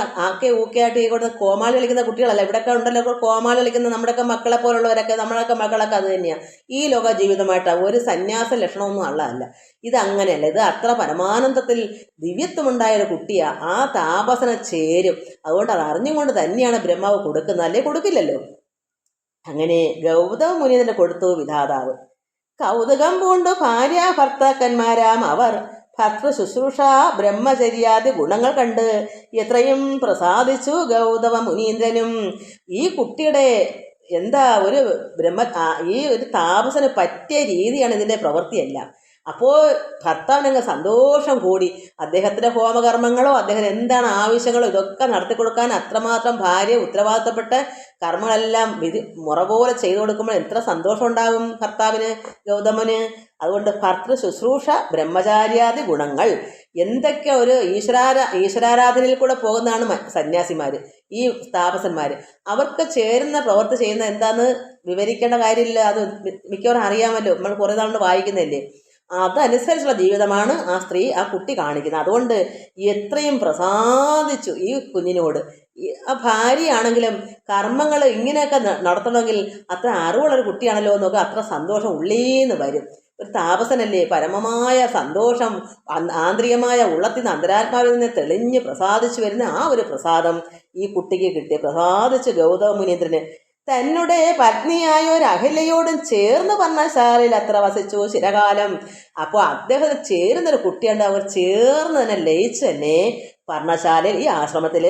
ഊക്കയായിട്ട് ഇവിടെ കോമാളി കളിക്കുന്ന കുട്ടികളല്ല. ഇവിടെയൊക്കെ ഉണ്ടല്ലോ കോമാളി കളിക്കുന്ന നമ്മുടെയൊക്കെ മക്കളെ പോലുള്ളവരൊക്കെ, നമ്മുടെയൊക്കെ മക്കളൊക്കെ അത് തന്നെയാണ്. ഈ ലോക ജീവിതമായിട്ടാണ്, ഒരു സന്യാസ ലക്ഷണമൊന്നും ഉള്ളതല്ല. ഇതങ്ങനെയല്ല. ഇത് അത്ര പരമാനന്ദത്തിൽ ദിവ്യത്വമുണ്ടായൊരു കുട്ടിയാണ്. ആ താപസനെ ചേരും. അതുകൊണ്ട് അത് അറിഞ്ഞുകൊണ്ട് തന്നെയാണ് ബ്രഹ്മാവ് കൊടുക്കുന്നത്, അല്ലേ കൊടുക്കില്ലല്ലോ. അങ്ങനെ ഗൗതമ മുനി തന്നെ കൊടുത്തു വിധാതാവ്. കൗതുകം പൂണ്ടു ഭാര്യ ഭർത്താക്കന്മാരാം അവർ ഭർത്തൃ ശുശ്രൂഷ ബ്രഹ്മചര്യാദി ഗുണങ്ങൾ കണ്ട് എത്രയും പ്രസാദിച്ചു ഗൗതമ മുനീന്ദ്രനും. ഈ കുട്ടിയുടെ ഒരു ഈ ഒരു താപസന് പറ്റിയ രീതിയാണ് ഇതിൻ്റെ പ്രവൃത്തിയെല്ലാം. അപ്പോൾ ഭർത്താവിനങ്ങ് സന്തോഷം കൂടി. അദ്ദേഹത്തിൻ്റെ ഹോമകർമ്മങ്ങളോ അദ്ദേഹത്തിന് എന്താണ് ആവശ്യങ്ങളോ ഇതൊക്കെ നടത്തി കൊടുക്കാൻ അത്രമാത്രം ഭാര്യ ഉത്തരവാദിത്തപ്പെട്ട കർമ്മങ്ങളെല്ലാം മുറ പോലെ ചെയ്തു കൊടുക്കുമ്പോൾ എത്ര സന്തോഷം ഉണ്ടാകും ഭർത്താവിന്, ഗൗതമന്. അതുകൊണ്ട് ഭർത്തൃ ശുശ്രൂഷ ബ്രഹ്മചാര്യാദി ഗുണങ്ങൾ, എന്തൊക്കെ ഒരു ഈശ്വരാരാധനയിൽ കൂടെ പോകുന്നതാണ് സന്യാസിമാർ, ഈ താപസന്മാർ. അവർക്ക് ചേരുന്ന പ്രവൃത്തി ചെയ്യുന്ന എന്താണെന്ന് വിവരിക്കേണ്ട കാര്യമില്ല. അത് മിക്കവാറും അറിയാമല്ലോ, നമ്മൾ കുറേ നാളുകൊണ്ട് വായിക്കുന്നതല്ലേ. അതനുസരിച്ചുള്ള ജീവിതമാണ് ആ കുട്ടി കാണിക്കുന്നത്. അതുകൊണ്ട് എത്രയും പ്രസാദിച്ചു ഈ കുഞ്ഞിനോട്. ആ ഭാര്യയാണെങ്കിലും കർമ്മങ്ങൾ ഇങ്ങനെയൊക്കെ നടത്തണമെങ്കിൽ അത്ര അറിവുള്ളൊരു കുട്ടിയാണല്ലോ എന്നൊക്കെ അത്ര സന്തോഷം ഉള്ളീന്ന് വരും. ഒരു താപസനല്ലേ, പരമമായ സന്തോഷം ആന്തരികമായ ഉള്ളത്തിൽ നിന്ന്, അന്തരാത്മാവിൽ നിന്ന് തെളിഞ്ഞ് പ്രസാദിച്ചു വരുന്ന ആ ഒരു പ്രസാദം ഈ കുട്ടിക്ക് കിട്ടി. പ്രസാദിച്ച് ഗൗതമ മുനീന്ദ്രന് തന്നെ പത്നിയായ ഒരു അഹല്യയോടും ചേർന്ന് പർണശാലയിൽ അത്ര വസിച്ചു ചിരകാലം. അപ്പോൾ അദ്ദേഹത്തിന് ചേരുന്നൊരു കുട്ടിയുണ്ട്. അവർ ചേർന്ന് തന്നെ ലയിച്ച് തന്നെ പർണശാലയിൽ, ഈ ആശ്രമത്തിൽ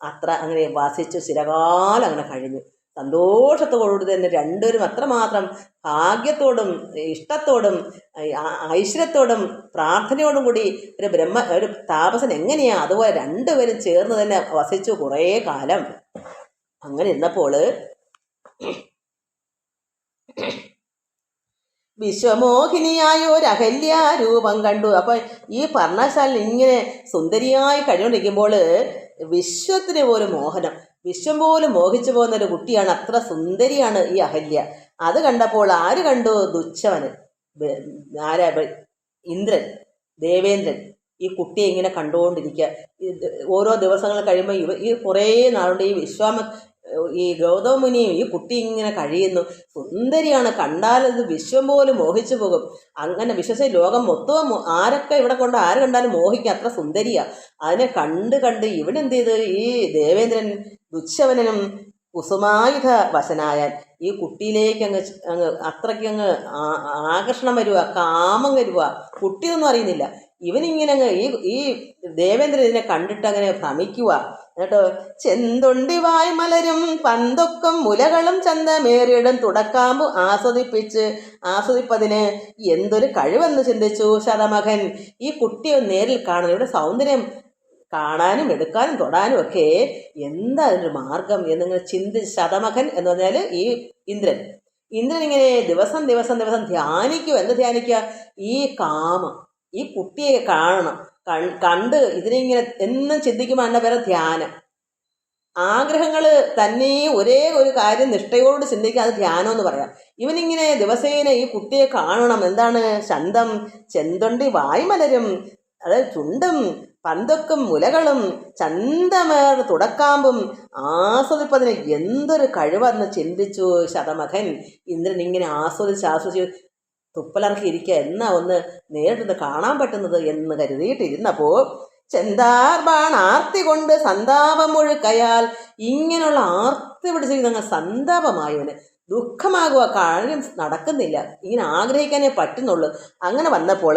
അത്ര അങ്ങനെ വസിച്ചു ചിരകാലം അങ്ങനെ കഴിഞ്ഞു. സന്തോഷത്തോടുകൂടി തന്നെ രണ്ടുപേരും അത്രമാത്രം ഭാഗ്യത്തോടും ഇഷ്ടത്തോടും ഐശ്വര്യത്തോടും പ്രാർത്ഥനയോടും കൂടി ഒരു താപസൻ എങ്ങനെയാ അതുപോലെ രണ്ടുപേരും ചേർന്ന് തന്നെ വസിച്ചു കുറേ കാലം. അങ്ങനെ ഇരുന്നപ്പോൾ വിശ്വമോഹിനിയായ ഒരു അഹല്യ രൂപം കണ്ടു. അപ്പം ഈ പർണശാല ഇങ്ങനെ സുന്ദരിയായി കഴിഞ്ഞുകൊണ്ടിരിക്കുമ്പോൾ വിശ്വത്തിന് പോലും മോഹനം, വിശ്വം പോലും മോഹിച്ചു പോകുന്നൊരു കുട്ടിയാണ്. അത്ര സുന്ദരിയാണ് ഈ അഹല്യ. അത് കണ്ടപ്പോൾ ആര് കണ്ടു? ദുച്ഛവന്. ആരാ ഇന്ദ്രൻ, ദേവേന്ദ്രൻ ഈ കുട്ടിയെ ഇങ്ങനെ കണ്ടുകൊണ്ടിരിക്കുക. ഓരോ ദിവസങ്ങൾ കഴിയുമ്പോൾ ഈ കുറേ നാളുകൊണ്ട് ഈ ഗൗതമ മുനിയും ഈ കുട്ടി ഇങ്ങനെ കഴിയുന്നു. സുന്ദരിയാണ്, കണ്ടാൽ ഇത് വിശ്വം പോലും മോഹിച്ചു പോകും. അങ്ങനെ വിശ്വസിച്ച് ലോകം മൊത്തവും ആരൊക്കെ ഇവിടെ കൊണ്ട് ആര് കണ്ടാലും മോഹിക്കുക, അത്ര സുന്ദരിയാ. അതിനെ കണ്ട് ഇവനെന്ത് ചെയ്ത് ഈ ദേവേന്ദ്രൻ ദുശ്ശവനും കുസുമായുധ വശനായാൽ ഈ കുട്ടിയിലേക്ക് അങ്ങ് അത്രയ്ക്ക് ആകർഷണം വരുക, കാമം വരുക. കുട്ടിയൊന്നും അറിയുന്നില്ല. ഇവനിങ്ങനെ ഈ ദേവേന്ദ്രൻ ഇതിനെ കണ്ടിട്ട് അങ്ങനെ ഭ്രമിക്കുക. കേട്ടോ, ചെന്തൊണ്ടി വായ് മലരും പന്തൊക്കും മുലകളും ചന്തമേറിയിടും തുടക്കാമ്പു ആസ്വദിപ്പതിന് എന്തൊരു കഴിവെന്ന് ചിന്തിച്ചു ശതമകൻ. ഈ കുട്ടിയെ നേരിൽ കാണണം, ഇവിടെ സൗന്ദര്യം കാണാനും എടുക്കാനും തൊടാനും ഒക്കെ എന്താ അതിനൊരു മാർഗം എന്നിങ്ങനെ ശതമകൻ എന്ന് പറഞ്ഞാൽ ഈ ഇന്ദ്രൻ ഇങ്ങനെ ദിവസം ധ്യാനിക്കുക. എന്ത് ധ്യാനിക്കുക? ഈ കാമം, ഈ കുട്ടിയെ കാണണം, കണ്ട് ഇതിനിങ്ങനെ എന്നും ചിന്തിക്കുമ്പോൾ എൻ്റെ പേരെ ധ്യാനം. ആഗ്രഹങ്ങൾ തന്നെ ഒരേ ഒരു കാര്യം നിഷ്ഠയോട് ചിന്തിക്കുക, അത് ധ്യാനം എന്ന് പറയാം. ഇവനിങ്ങനെ ദിവസേന ഈ കുട്ടിയെ കാണണം. എന്താണ്? ചന്തം, ചെന്തൊണ്ടി വായ്മലരും, അതായത് ചുണ്ടും പന്തൊക്കും മുലകളും ചന്തമേർ തുടക്കാമ്പും ആസ്വദിപ്പതിന് എന്തൊരു കഴിവെന്ന് ചിന്തിച്ചു ശതമകൻ. ഇന്ദ്രൻ ഇങ്ങനെ ആസ്വദിച്ച് തുപ്പലർക്കിയിരിക്കുക, എന്നാ ഒന്ന് നേരിട്ട് കാണാൻ പറ്റുന്നത് എന്ന് കരുതിയിട്ടിരുന്നപ്പോൾ ചെന്താർബാൺ ആർത്തി കൊണ്ട് സന്താപം മുഴുക്കയാൽ ഇങ്ങനെയുള്ള ആർത്തി പിടിച്ചിരിക്കുന്ന സന്താപമായവന് ദുഃഖമാകുക, കാര്യം നടക്കുന്നില്ല, ഇങ്ങനെ ആഗ്രഹിക്കാനേ പറ്റുന്നുള്ളൂ. അങ്ങനെ വന്നപ്പോൾ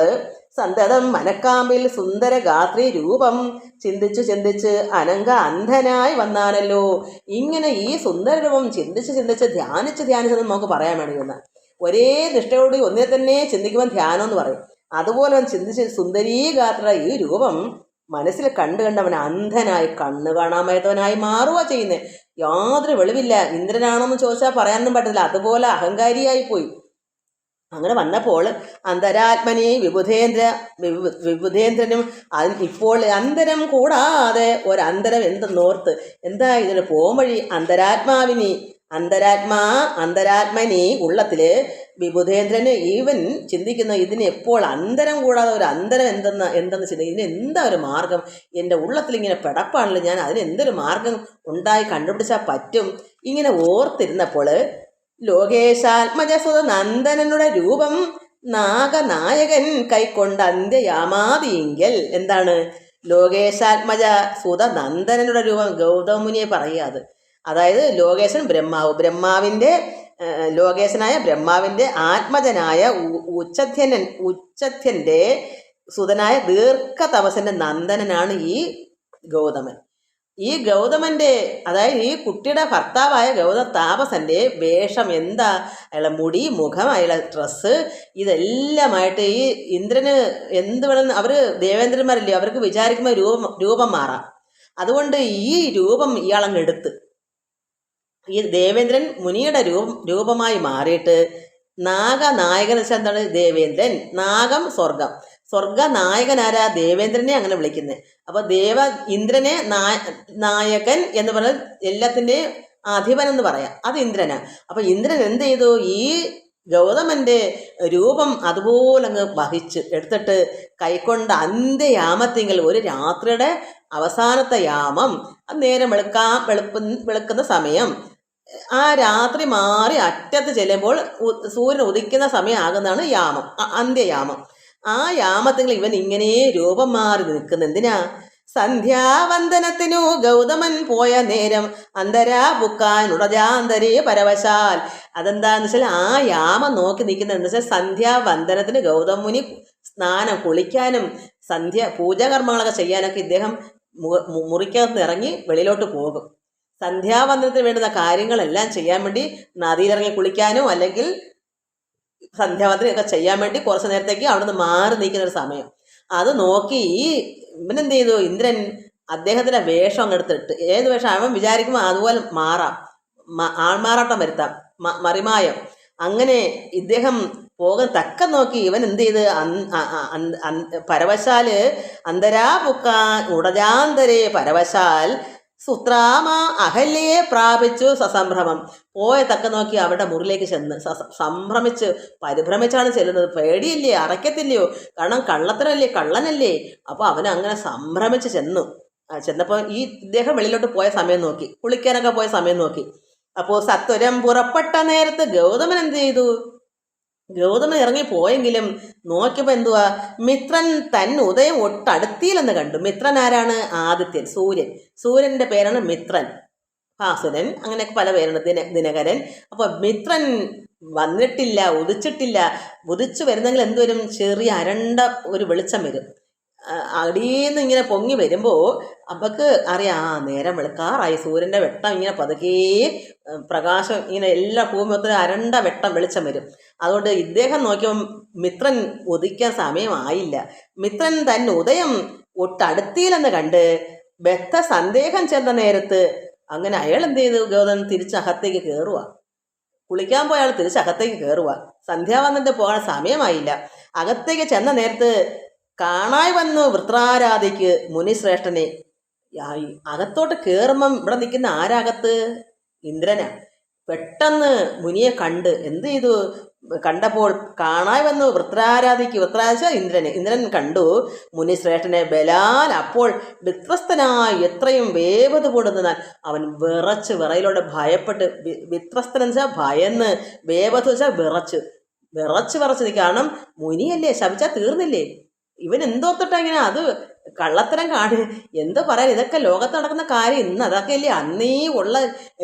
സന്തതം മനക്കാമ്പിൽ സുന്ദര ഗാത്രി രൂപം ചിന്തിച്ച് അന്ധനായി വന്നാനല്ലോ. ഇങ്ങനെ ഈ സുന്ദര രൂപം ചിന്തിച്ച് ധ്യാനിച്ചെന്ന് നമുക്ക് പറയാൻ വേണ്ടിയിരുന്ന ഒരേ നിഷ്ഠയോട് ഒന്നിനെ തന്നെ ചിന്തിക്കുവാൻ ധ്യാനം എന്ന് പറയും. അതുപോലെ അവൻ ചിന്തിച്ച് സുന്ദരീഗാത്ര ഈ രൂപം മനസ്സിൽ കണ്ടവൻ അന്ധനായി, കണ്ണ് കാണാമേത്തവനായി മാറുക ചെയ്യുന്നത്. യാതൊരു വെളിവില്ല. ഇന്ദ്രനാണോന്ന് ചോദിച്ചാൽ പറയാനൊന്നും പറ്റില്ല, അതുപോലെ അഹങ്കാരിയായി പോയി. അങ്ങനെ വന്നപ്പോൾ അന്തരാത്മനി വിബുധേന്ദ്രനും ഇപ്പോൾ അന്തരം കൂടാതെ ഒരന്തരം എന്തെന്നോർത്ത്, എന്താ ഇതിന് പോംവഴി? അന്തരാത്മനി ഉള്ളത്തില് വിബുധേന്ദ്രന് ഈവൻ ചിന്തിക്കുന്ന ഇതിന് എപ്പോൾ അന്തരം കൂടാതെ ഒരു അന്തരം എന്തെന്ന് ചിന്തിക്കും. ഇതിന് എന്താ ഒരു മാർഗം? എൻ്റെ ഉള്ളത്തിലിങ്ങനെ പിടപ്പാണല്ലോ, ഞാൻ അതിന് എന്തൊരു മാർഗം ഉണ്ടായി കണ്ടുപിടിച്ചാൽ പറ്റും. ഇങ്ങനെ ഓർത്തിരുന്നപ്പോൾ ലോകേശാത്മജസുത നന്ദനനുടെ രൂപം നാഗനായകൻ കൈക്കൊണ്ട അന്ത്യയാമാതിയെങ്കിൽ എന്താണ്? ലോകേശാത്മജ സുത നന്ദനനുടെ രൂപം ഗൗതമുനിയെ പറയുക. അതായത് ലോകേശൻ ലോകേശനായ ബ്രഹ്മാവിൻ്റെ ആത്മജനായ ഉച്ചഥ്യൻ്റെ സുതനായ ദീർഘതപസൻ്റെ നന്ദനനാണ് ഈ ഗൗതമൻ. ഈ ഗൗതമൻ്റെ, അതായത് ഈ കുട്ടിയുടെ ഭർത്താവായ താപസൻ്റെ വേഷം എന്താ? അയാളെ മുടി, മുഖം, അയാളെ ഡ്രസ്സ്, ഇതെല്ലാമായിട്ട് ഈ ഇന്ദ്രന് എന്ത് വേണമെന്ന് അവർ ദേവേന്ദ്രന്മാരല്ലേ, അവർക്ക് വിചാരിക്കുമ്പോൾ രൂപം മാറാം. അതുകൊണ്ട് ഈ രൂപം ഇയാളങ്ങ് എടുത്ത് ഈ ദേവേന്ദ്രൻ മുനിയുടെ രൂപമായി മാറിയിട്ട് നാഗനായകൻ വെച്ചാൽ എന്താണ്? ദേവേന്ദ്രൻ. നാഗം സ്വർഗനായകനാരാ? ദേവേന്ദ്രനെ അങ്ങനെ വിളിക്കുന്നത്. അപ്പോൾ ഇന്ദ്രനെ നായകൻ എന്ന് പറഞ്ഞാൽ എല്ലാത്തിൻ്റെയും അധിപൻ എന്ന് പറയാം, അത് ഇന്ദ്രനാ. അപ്പോൾ ഇന്ദ്രൻ എന്ത് ചെയ്തു? ഈ ഗൗതമൻ്റെ രൂപം അതുപോലെ അങ്ങ് വഹിച്ച് എടുത്തിട്ട് കൈക്കൊണ്ട അന്ത്യയാമത്തിങ്കിൽ, ഒരു രാത്രിയുടെ അവസാനത്തെ യാമം, നേരം വെളുക്കുന്ന സമയം, ആ രാത്രി മാറി അറ്റത്ത് ചെല്ലുമ്പോൾ സൂര്യൻ ഉദിക്കുന്ന സമയം ആകുന്നതാണ് യാമം, അന്ത്യയാമം. ആ യാമത്തിൽ ഇവൻ ഇങ്ങനെ രൂപം മാറി നിൽക്കുന്ന എന്തിനാ? സന്ധ്യാവന്ദനത്തിനു ഗൗതമൻ പോയ നേരം അന്തരാ പുക്കാൻ ഉടജാന്തരേ പരവശാൽ. അതെന്താന്ന് വെച്ചാൽ ആ യാമം നോക്കി നിൽക്കുന്നത് എന്താ വെച്ചാൽ സന്ധ്യാവന്ദനത്തിന് ഗൗതമുനി സ്നാനം, കുളിക്കാനും പൂജാകർമ്മങ്ങളൊക്കെ ചെയ്യാനൊക്കെ ഇദ്ദേഹം മുറിക്കകത്ത് ഇറങ്ങി വെളിയിലോട്ട് പോകും. സന്ധ്യാവന്ദനത്തിന് വേണ്ടുന്ന കാര്യങ്ങളെല്ലാം ചെയ്യാൻ വേണ്ടി നദിയിലിറങ്ങി കുളിക്കാനോ അല്ലെങ്കിൽ സന്ധ്യാവന്ദനമൊക്കെ ചെയ്യാൻ വേണ്ടി കുറച്ച് നേരത്തേക്ക് അവിടെ നിന്ന് മാറി നിൽക്കുന്ന ഒരു സമയം. അത് നോക്കി ഈ ഇവനെന്ത് ചെയ്തു? ഇന്ദ്രൻ അദ്ദേഹത്തിൻ്റെ വേഷം അങ്ങെടുത്തിട്ട്, ഏത് വേഷം അവൻ വിചാരിക്കുമ്പോൾ അതുപോലെ മാറാം, ആൾമാറാട്ടം വരുത്താം, മറിമായം. അങ്ങനെ ഇദ്ദേഹം പോകാൻ തക്കം നോക്കി ഇവൻ എന്ത് ചെയ്ത് പരവശാൽ അന്തരാ പുക്കാൻ ഉടജാന്തരേ പരവശാൽ സുത്രാമ അഹല്യയെ പ്രാപിച്ചു സസംഭ്രമം. പോയ തക്ക നോക്കി അവരുടെ മുറിലേക്ക് ചെന്ന് സംഭ്രമിച്ച് പരിഭ്രമിച്ചാണ് ചെല്ലുന്നത്. പേടിയില്ലേ, അറയ്ക്കത്തില്ലയോ, കാരണം കള്ളത്തരല്ലേ, കള്ളനല്ലേ. അപ്പോൾ അവൻ അങ്ങനെ സംഭ്രമിച്ച് ചെന്നപ്പോൾ ഇദ്ദേഹം വെളിയിലോട്ട് പോയ സമയം നോക്കി, കുളിക്കാനൊക്കെ പോയ സമയം നോക്കി. അപ്പോൾ സത്വരം പുറപ്പെട്ട നേരത്ത് ഗൗതമൻ എന്ത് ചെയ്തു? ഗൗതമൻ ഇറങ്ങി പോയെങ്കിലും നോക്കിയപ്പോൾ എന്തുവാ, മിത്രൻ ഉദയം ഒട്ടടുത്തിയിലെന്ന് കണ്ടു. മിത്രൻ ആരാണ്? ആദിത്യൻ, സൂര്യൻ്റെ പേരാണ് മിത്രൻ. ഭാസുരൻ, അങ്ങനെയൊക്കെ പല പേരാണ്, ദിനകരൻ. അപ്പോൾ മിത്രൻ വന്നിട്ടില്ല, ഉദിച്ചിട്ടില്ല. ഉദിച്ചു വരുന്നെങ്കിൽ എന്തുവരും? ചെറിയ അരണ്ട ഒരു വെളിച്ചം വരും. അടിയിന്ന് ഇങ്ങനെ പൊങ്ങി വരുമ്പോൾ അവർക്ക് അറിയാം നേരം വെളുക്കാറായി. സൂര്യൻ്റെ വെട്ടം ഇങ്ങനെ പതുക്കെ പ്രകാശം ഇങ്ങനെ എല്ലാ ഭൂമി മൊത്തം അരണ്ട വെട്ടം വെളിച്ചം വരും. അതുകൊണ്ട് ഇദ്ദേഹം നോക്കിയപ്പോൾ മിത്രൻ ഉദിക്കാൻ സമയമായില്ല. മിത്രൻ ഉദയം ഒട്ടടുത്തിയിലെന്ന് കണ്ട് ബദ്ധ സന്ദേഹം ചെന്ന നേരത്ത് അങ്ങനെ അയാൾ എന്ത് ചെയ്തു? ഗൗതമൻ തിരിച്ചകത്തേക്ക് കയറുക. കുളിക്കാൻ പോയ ആൾ തിരിച്ചകത്തേക്ക് കയറുക. സന്ധ്യാവന്നിട്ട് പോകാൻ സമയമായില്ല. അകത്തേക്ക് ചെന്ന നേരത്ത് കാണായി വന്നു വൃത്രാരാധിക്ക് മുനിശ്രേഷ്ഠനെ. അകത്തോട്ട് കയറുമ്പം ഇവിടെ നിൽക്കുന്ന ആരകത്ത്? ഇന്ദ്രനാ. പെട്ടെന്ന് മുനിയെ കണ്ട് എന്ത് ചെയ്തു? കണ്ടപ്പോൾ കാണായി വന്നു വൃത്രാരാധിക്ക്. ഇന്ദ്രൻ കണ്ടു മുനിശ്രേഷ്ഠനെ. ബലാൽ അപ്പോൾ വിത്രസ്തനായി എത്രയും വേഗത കൊണ്ടുനിന്നാൽ അവൻ വിറയിലൂടെ ഭയപ്പെട്ട്, വിത്രസ്തനെന്ന് വെച്ചാൽ ഭയന്ന്, വേഗത വെച്ചാൽ വിറച്ച് നിൽക്കുക. കാരണം മുനിയല്ലേ, ശപിച്ചാൽ തീർന്നില്ലേ. ഇവൻ എന്തോത്തിട്ടാ ഇങ്ങനെ? അത് കള്ളത്തരം എന്ത് പറയാൻ, ഇതൊക്കെ ലോകത്ത് നടക്കുന്ന കാര്യം. ഇന്ന് അതൊക്കെ അല്ലേ അന്നേ ഉള്ള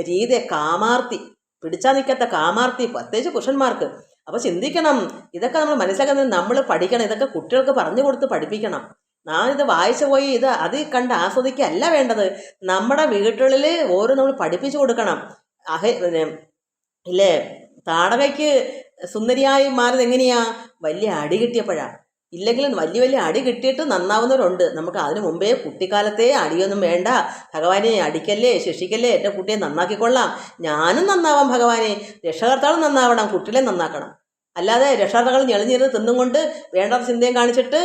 രീതി. കാമാർത്തി, പിടിച്ചാൽ നിൽക്കാത്ത കാമാർത്തി, പ്രത്യേകിച്ച് പുരുഷന്മാർക്ക്. അപ്പോൾ ചിന്തിക്കണം, ഇതൊക്കെ നമ്മൾ മനസ്സിലാക്കുന്നത്, നമ്മൾ പഠിക്കണം. ഇതൊക്കെ കുട്ടികൾക്ക് പറഞ്ഞു കൊടുത്ത് പഠിപ്പിക്കണം. ഇത് വായിച്ചു പോയി അത് കണ്ട് ആസ്വദിക്കുകയല്ല വേണ്ടത്. നമ്മുടെ വീട്ടുകളിൽ നമ്മൾ പഠിപ്പിച്ചു കൊടുക്കണം. ഇല്ലേ, താടകയ്ക്ക് സുന്ദരിയായി മാറിയത് എങ്ങനെയാ? വലിയ അടി കിട്ടിയപ്പോഴാണ്. ഇല്ലെങ്കിലും വലിയ അടി കിട്ടിയിട്ട് നന്നാവുന്നവരുണ്ട്. നമുക്ക് അതിനു മുമ്പേ കുട്ടിക്കാലത്തെ അടിയൊന്നും വേണ്ട, ഭഗവാനെ അടിക്കല്ലേ, ശിക്ഷിക്കല്ലേ, എൻ്റെ കുട്ടിയെ നന്നാക്കിക്കൊള്ളാം, ഞാനും നന്നാവാം ഭഗവാനെ, രക്ഷകർത്താവും നന്നാവണം, കുട്ടികളെ നന്നാക്കണം. അല്ലാതെ രക്ഷകർത്താക്കൾ ഞെളിഞ്ഞിരുന്ന് തിന്നും കൊണ്ട് വേണ്ടാത്ത ചിന്തയും കാണിച്ചിട്ട്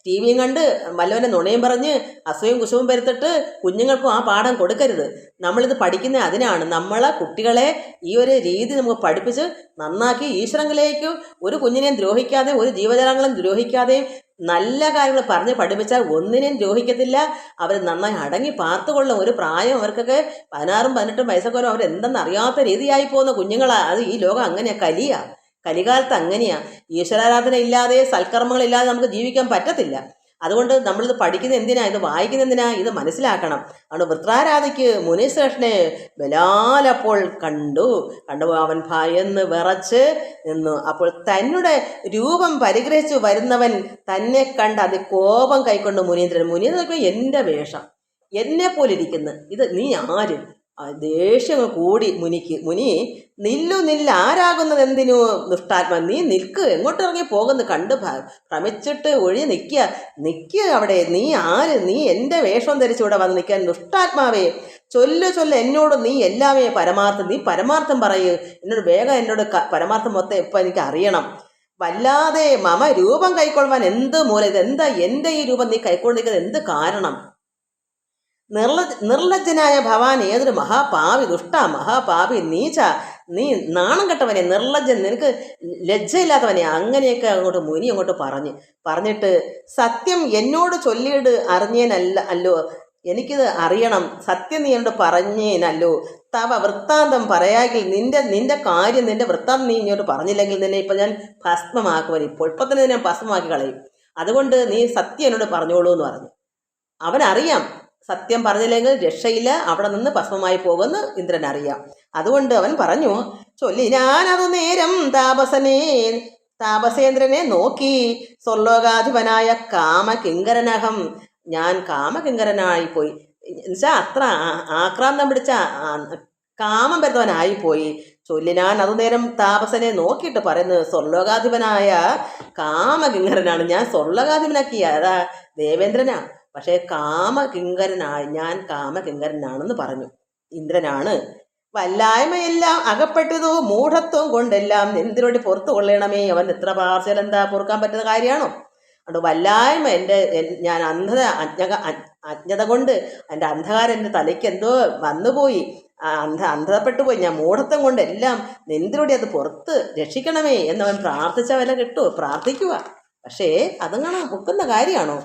ടി വിയും കണ്ട് വല്ലവൻ്റെ നുണയും പറഞ്ഞ് അസൂയും കുശവും വരുത്തിട്ട് കുഞ്ഞുങ്ങൾക്കും ആ പാഠം കൊടുക്കരുത്. നമ്മളിത് പഠിക്കുന്ന അതിനാണ്. നമ്മളെ കുട്ടികളെ ഈ ഒരു രീതി നമുക്ക് പഠിപ്പിച്ച് നന്നാക്കി ഈശ്വരങ്ങളിലേക്ക് ഒരു കുഞ്ഞിനെയും ദ്രോഹിക്കാതെയും ഒരു ജീവജാലങ്ങളും ദ്രോഹിക്കാതെയും നല്ല കാര്യങ്ങൾ പറഞ്ഞ് പഠിപ്പിച്ചാൽ ഒന്നിനെയും ദ്രോഹിക്കത്തില്ല. അവർ നന്നായി അടങ്ങി പാർത്തുകൊള്ളും. ഒരു പ്രായം അവർക്കൊക്കെ 16 18 വയസ്സൊക്കെ വരും. അവരെന്തെന്ന് അറിയാത്ത രീതിയായി പോകുന്ന കുഞ്ഞുങ്ങളാണ്. അത് ഈ ലോകം അങ്ങനെയാണ്, കലികാലത്ത് അങ്ങനെയാണ്. ഈശ്വരാരാധന ഇല്ലാതെ, സൽക്കർമ്മങ്ങളില്ലാതെ നമുക്ക് ജീവിക്കാൻ പറ്റത്തില്ല. അതുകൊണ്ട് നമ്മളിത് പഠിക്കുന്ന എന്തിനാ, ഇത് വായിക്കുന്ന എന്തിനാ, ഇത് മനസ്സിലാക്കണം. അതുകൊണ്ട് വൃത്രാരാധിക്ക് മുനിശ്രേഷ്ഠനെ ബലാലപ്പോൾ കണ്ടു അവൻ ഭയന്ന് വിറച്ച് നിന്നു. അപ്പോൾ തന്നെ രൂപം പരിഗ്രഹിച്ചു വരുന്നവൻ തന്നെ കണ്ട് അത് കോപം കൈക്കൊണ്ട് മുനീന്ദ്രൻ നോക്കിയാൽ എൻ്റെ വേഷം എന്നെ പോലെ ഇരിക്കുന്നു, ഇത് നീ ആരും? ദേഷ്യം കൂടി മുനി ആരാകുന്നത് എന്തിനു ദുഷ്ടാത്മ, നീ നിൽക്ക്, എങ്ങോട്ട് ഇറങ്ങി പോകുന്നു, കണ്ട് ഭ്രമിച്ചിട്ട് ഒഴി നിൽക്കുക അവിടെ. നീ ആര്? നീ എൻ്റെ വേഷം ധരിച്ച് ഇവിടെ വന്ന് നിൽക്കാൻ ദുഷ്ടാത്മാവേ, ചൊല്ല് എന്നോട് നീ എല്ലാമേ പരമാർത്ഥം, നീ പരമാർത്ഥം പറയൂ എന്നോട്, വേഗം എന്നോട് പരമാർത്ഥം മൊത്തം ഇപ്പം എനിക്ക് അറിയണം. വല്ലാതെ മമ രൂപം കൈക്കൊള്ളുവാൻ എന്ത് മൂലം, ഇതെന്താ എൻ്റെ ഈ രൂപം നീ കൈക്കൊണ്ടിരിക്കുന്നത്, എന്ത് കാരണം? നിർലജ്ജനായ ഭവാൻ ഏതൊരു മഹാപാപി, മഹാപാപി, നീച്ച, നീ നാണം കെട്ടവനെ, നിർലജ്ജൻ, നിനക്ക് ലജ്ജയില്ലാത്തവനെ. അങ്ങനെയൊക്കെ മുനി അങ്ങോട്ട് പറഞ്ഞിട്ട് സത്യം എന്നോട് ചൊല്ലിയിട്ട് അറിഞ്ഞേനല്ലോ, എനിക്കിത് അറിയണം, സത്യം നീ എന്നോട് പറഞ്ഞേനല്ലോ. തവ വൃത്താന്തം പറയാമെങ്കിൽ നിന്റെ കാര്യം, നിന്റെ വൃത്താന്തം നീ ഇങ്ങോട്ട് പറഞ്ഞില്ലെങ്കിൽ നിന്നെ ഇപ്പം ഞാൻ ഭസ്മമാക്കുവൻ, ഇപ്പം തന്നെ ഞാൻ ഭസ്മമാക്കി കളയും. അതുകൊണ്ട് നീ സത്യം എന്നോട് പറഞ്ഞോളൂ എന്ന് പറഞ്ഞു. അവനറിയാം സത്യം പറഞ്ഞില്ലെങ്കിൽ രക്ഷയില്ല, അവിടെ നിന്ന് ഭസ്മമായി പോകുമെന്ന് ഇന്ദ്രൻ അറിയാം. അതുകൊണ്ട് അവൻ പറഞ്ഞു, ചൊല്ലി ഞാനതു നേരം താപസേന്ദ്രനെ നോക്കി, സ്വർലോകാധിപനായ കാമകിങ്കരനഹം, ഞാൻ കാമകിങ്കരനായിപ്പോയി. എന്നുവെച്ചാൽ അത്ര ആക്രാന്തം പിടിച്ച കാമം വരുന്നവനായിപ്പോയി. ചൊല്ലിനാൻ അതുനേരം താപസനെ നോക്കിയിട്ട് പറയുന്നത്, സ്വർലോകാധിപനായ കാമകിങ്കരനാണ് ഞാൻ. സ്വർലോകാധിപനാക്കിയ അതാ ദേവേന്ദ്രനാ, പക്ഷേ ഞാൻ കാമകിങ്കരനാണെന്ന് പറഞ്ഞു. ഇന്ദ്രനാണ്. വല്ലായ്മയെല്ലാം അകപ്പെട്ടതു മൂഢത്വം കൊണ്ടെല്ലാം എന്തിനോട് പുറത്തു കൊള്ളണമേ. അവൻ എത്ര പാർശ്വൽ, എന്താ പൊറുക്കാൻ പറ്റുന്ന കാര്യമാണോ? അതുകൊണ്ട് വല്ലായ്മ ഞാൻ അജ്ഞത കൊണ്ട് എൻ്റെ അന്ധകാരം എൻ്റെ തലയ്ക്ക് എന്തോ വന്നുപോയി, അന്ധതപ്പെട്ടു പോയി, ഞാൻ മൂഢത്വം കൊണ്ട് എല്ലാം നിന്തിലൂടെ അത് പുറത്ത് രക്ഷിക്കണമേ എന്നവൻ പ്രാർത്ഥിച്ച വില കിട്ടുമോ? പ്രാർത്ഥിക്കുക. പക്ഷേ അതങ്ങനെ മുക്കുന്ന കാര്യമാണോ?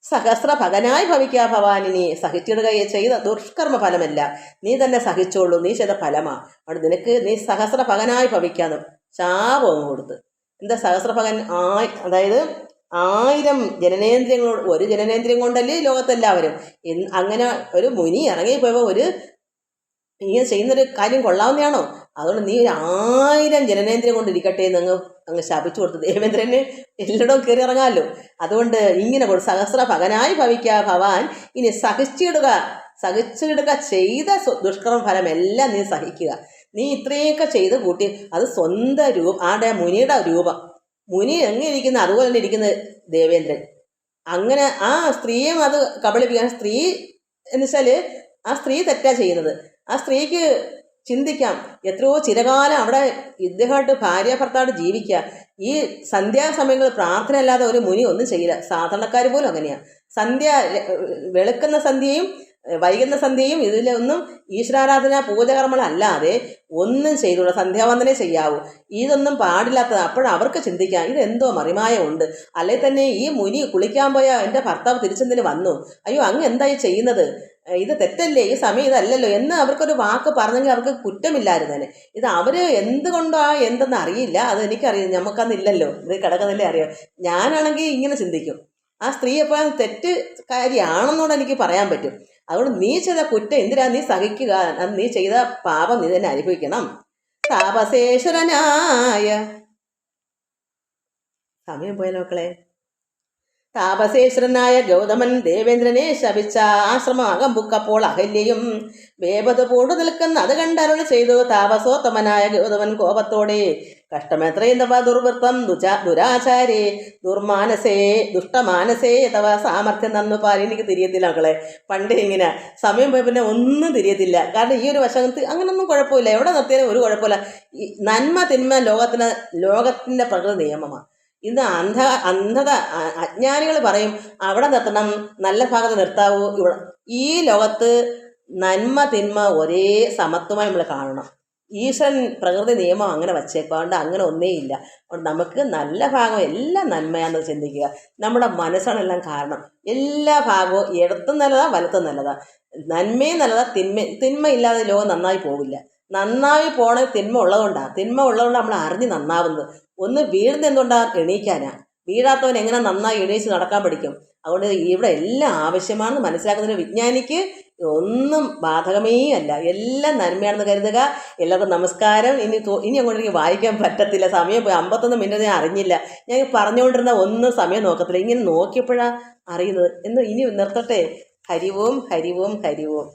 സഹസ്രഭകനായി ഭവിക്കുക ഭവാനിനി, സഹിച്ചിടുക ചെയ്ത ദുഷ്കർമ്മ ഫലമല്ല, നീ തന്നെ സഹിച്ചോളൂ, നീ ചെയ്ത ഫലമാ. അവിടെ നിനക്ക് നീ സഹസ്രഭകനായി ഭവിക്കാന്ന് ശാപവും കൊടുത്ത്. എന്താ സഹസ്രഭകൻ? അതായത് 1000 ജനനേന്ദ്രിയങ്ങളോട്, ഒരു ജനനേന്ദ്രിയം കൊണ്ടല്ലേ ലോകത്തെല്ലാവരും. അങ്ങനെ ഒരു മുനി ഇറങ്ങിപ്പോയപ്പോൾ ഇങ്ങനെ ചെയ്യുന്നൊരു കാര്യം കൊള്ളാവുന്നതാണോ? അതുകൊണ്ട് നീ 1000 ജനനേന്ദ്രിയം കൊണ്ട് ഇരിക്കട്ടെ എന്ന് അങ്ങ് ശപിച്ചു കൊടുത്തു. ദേവേന്ദ്രന് എല്ലായിടവും കയറി ഇറങ്ങാമല്ലോ. അതുകൊണ്ട് ഇങ്ങനെ സഹസ്രഭകനായി ഭവിക്കുക ഭവാൻ, ഇനി സഹിച്ചിടുക ചെയ്ത ദുഷ്കർമ്മ ഫലമെല്ലാം നീ സഹിക്കുക. നീ ഇത്രയൊക്കെ ചെയ്ത് കൂട്ടി അത് സ്വന്തം മുനിയുടെ രൂപം, മുനി എങ്ങനെ ഇരിക്കുന്ന അതുപോലെ തന്നെ ഇരിക്കുന്ന ദേവേന്ദ്രൻ. അങ്ങനെ ആ സ്ത്രീയും അത് കബളിപ്പിക്കാൻ, സ്ത്രീ എന്ന് വെച്ചാൽ ആ സ്ത്രീ തെറ്റാ ചെയ്യുന്നത്. ആ സ്ത്രീക്ക് ചിന്തിക്കാം, എത്രയോ ചിരകാലം അവിടെ ഇദ്ദേഹമായിട്ട് ഭാര്യ ഭർത്താവായിട്ട് ജീവിക്കുക. ഈ സന്ധ്യാസമയങ്ങളിൽ പ്രാർത്ഥന അല്ലാതെ ഒരു മുനി ഒന്നും ചെയ്യില്ല. സാധാരണക്കാർ പോലും അങ്ങനെയാണ്. വെളുക്കുന്ന സന്ധ്യയും വൈകുന്ന സന്ധ്യയും ഇതിലൊന്നും ഈശ്വരാരാധന പൂജകർമ്മങ്ങളല്ലാതെ ഒന്നും ചെയ്തുകൂടാ. സന്ധ്യാവന്ദനേ ചെയ്യാവൂ. ഇതൊന്നും പാടില്ലാത്തത്. അപ്പോഴവർക്ക് ചിന്തിക്കാം, ഇതെന്തോ മറിമായം ഉണ്ട്. അല്ലെ തന്നെ ഈ മുനി കുളിക്കാൻ പോയ എൻ്റെ ഭർത്താവ് തിരിച്ചെന്തിന് വന്നു, അയ്യോ അങ്ങ് എന്തായി ചെയ്യുന്നത്, ഇത് തെറ്റല്ലേ, ഈ സമയം ഇതല്ലല്ലോ എന്ന് അവർക്കൊരു വാക്ക് പറഞ്ഞെങ്കിൽ അവർക്ക് കുറ്റമില്ലായിരുന്നേനെ. ഇത് അവർ എന്തുകൊണ്ടോ എന്തെന്ന് അറിയില്ല, അത് എനിക്കറിയാം, നമുക്കന്നില്ലല്ലോ, ഇത് കിടക്കുന്നില്ലേ അറിയാം. ഞാനാണെങ്കിൽ ഇങ്ങനെ ചിന്തിക്കും, ആ സ്ത്രീ എപ്പോഴും തെറ്റ് കാര്യമാണെന്നുകൊണ്ട് എനിക്ക് പറയാൻ പറ്റും. അതുകൊണ്ട് നീ ചെയ്ത കുറ്റം എന്തിനാ നീ സഹിക്കുക, നീ ചെയ്ത പാപം നീ തന്നെ അനുഭവിക്കണം. താപസേശ്വരനായ, സമയം പോയ മക്കളെ, താപസേശ്വരനായ ഗൗതമൻ ദേവേന്ദ്രനെ ശപിച്ച ആശ്രമം അകമ്പുക്കപ്പോൾ അഹല്യയും വേപത് പൂണ്ടു നിൽക്കുന്ന അത് കണ്ടരുളി ചെയ്തു. താപസോത്തമനായ ഗൗതമൻ കോപത്തോടെ, കഷ്ടമെത്രയും തവ ദുർവൃത്തം ദുരാചാരേ ദുഷ്ടമാനസേ തവ സാമർഥ്യം നന്നു പാരി. എനിക്ക് തിരിയത്തില്ല മക്കളെ, പണ്ട് ഇങ്ങനെ സമയം പോയി പിന്നെ ഒന്നും തിരിയത്തില്ല. കാരണം ഈ ഒരു വശത്ത് അങ്ങനൊന്നും കുഴപ്പമില്ല, എവിടെ നിർത്തിയാലും ഒരു കുഴപ്പമില്ല. ഈ നന്മ തിന്മ ലോകത്തിൻ്റെ പ്രകൃതി നിയമമാണ്. ഇന്ന് അന്ധത അജ്ഞാനികൾ പറയും അവിടെ നിർത്തണം, നല്ല ഭാഗത്ത് നിർത്താവൂ. ഈ ലോകത്ത് നന്മ തിന്മ ഒരേ സമത്വമായി നമ്മൾ കാണണം. ഈശ്വരൻ പ്രകൃതി നിയമം അങ്ങനെ വച്ചേക്കാണ്ട് അങ്ങനെ ഒന്നേയില്ല. അതുകൊണ്ട് നമുക്ക് നല്ല ഭാഗം എല്ലാം നന്മയാണെന്ന് ചിന്തിക്കുക. നമ്മുടെ മനസ്സാണെല്ലാം കാരണം. എല്ലാ ഭാഗവും ഇടത്തും നല്ലതാ വലത്തും നല്ലതാ, നന്മയും നല്ലതാ തിന്മ ഇല്ലാതെ ലോകം നന്നായി പോകില്ല. നന്നായി പോണ തിന്മ ഉള്ളതുകൊണ്ടാണ്. തിന്മ ഉള്ളതുകൊണ്ട് നമ്മൾ അറിഞ്ഞ് നന്നാവുന്നത്. ഒന്ന് വീഴുന്ന എന്തുകൊണ്ടാണ്? എണീക്കാനാ. വീഴാത്തവൻ എങ്ങനെ നന്നായി എണീച്ച് നടക്കാൻ പഠിക്കും? അതുകൊണ്ട് ഇവിടെ എല്ലാം ആവശ്യമാണെന്ന് മനസ്സിലാക്കുന്നതിന് വിജ്ഞാനിക്ക് ഒന്നും ബാധകമേ അല്ല, എല്ലാം നന്മയാണെന്ന് കരുതുക. എല്ലാവർക്കും നമസ്കാരം. ഇനി അങ്ങോട്ട് എനിക്ക് വായിക്കാൻ പറ്റത്തില്ല, സമയം പോയി. 51 മിനിറ്റ് ഞാൻ അറിഞ്ഞില്ല. ഞാൻ പറഞ്ഞുകൊണ്ടിരുന്ന ഒന്നും സമയം നോക്കത്തില്ല, ഇങ്ങനെ നോക്കിയപ്പോഴാണ് അറിയുന്നത്. ഇനി നിർത്തട്ടെ. ഹരിവും ഹരിവും ഹരിവും.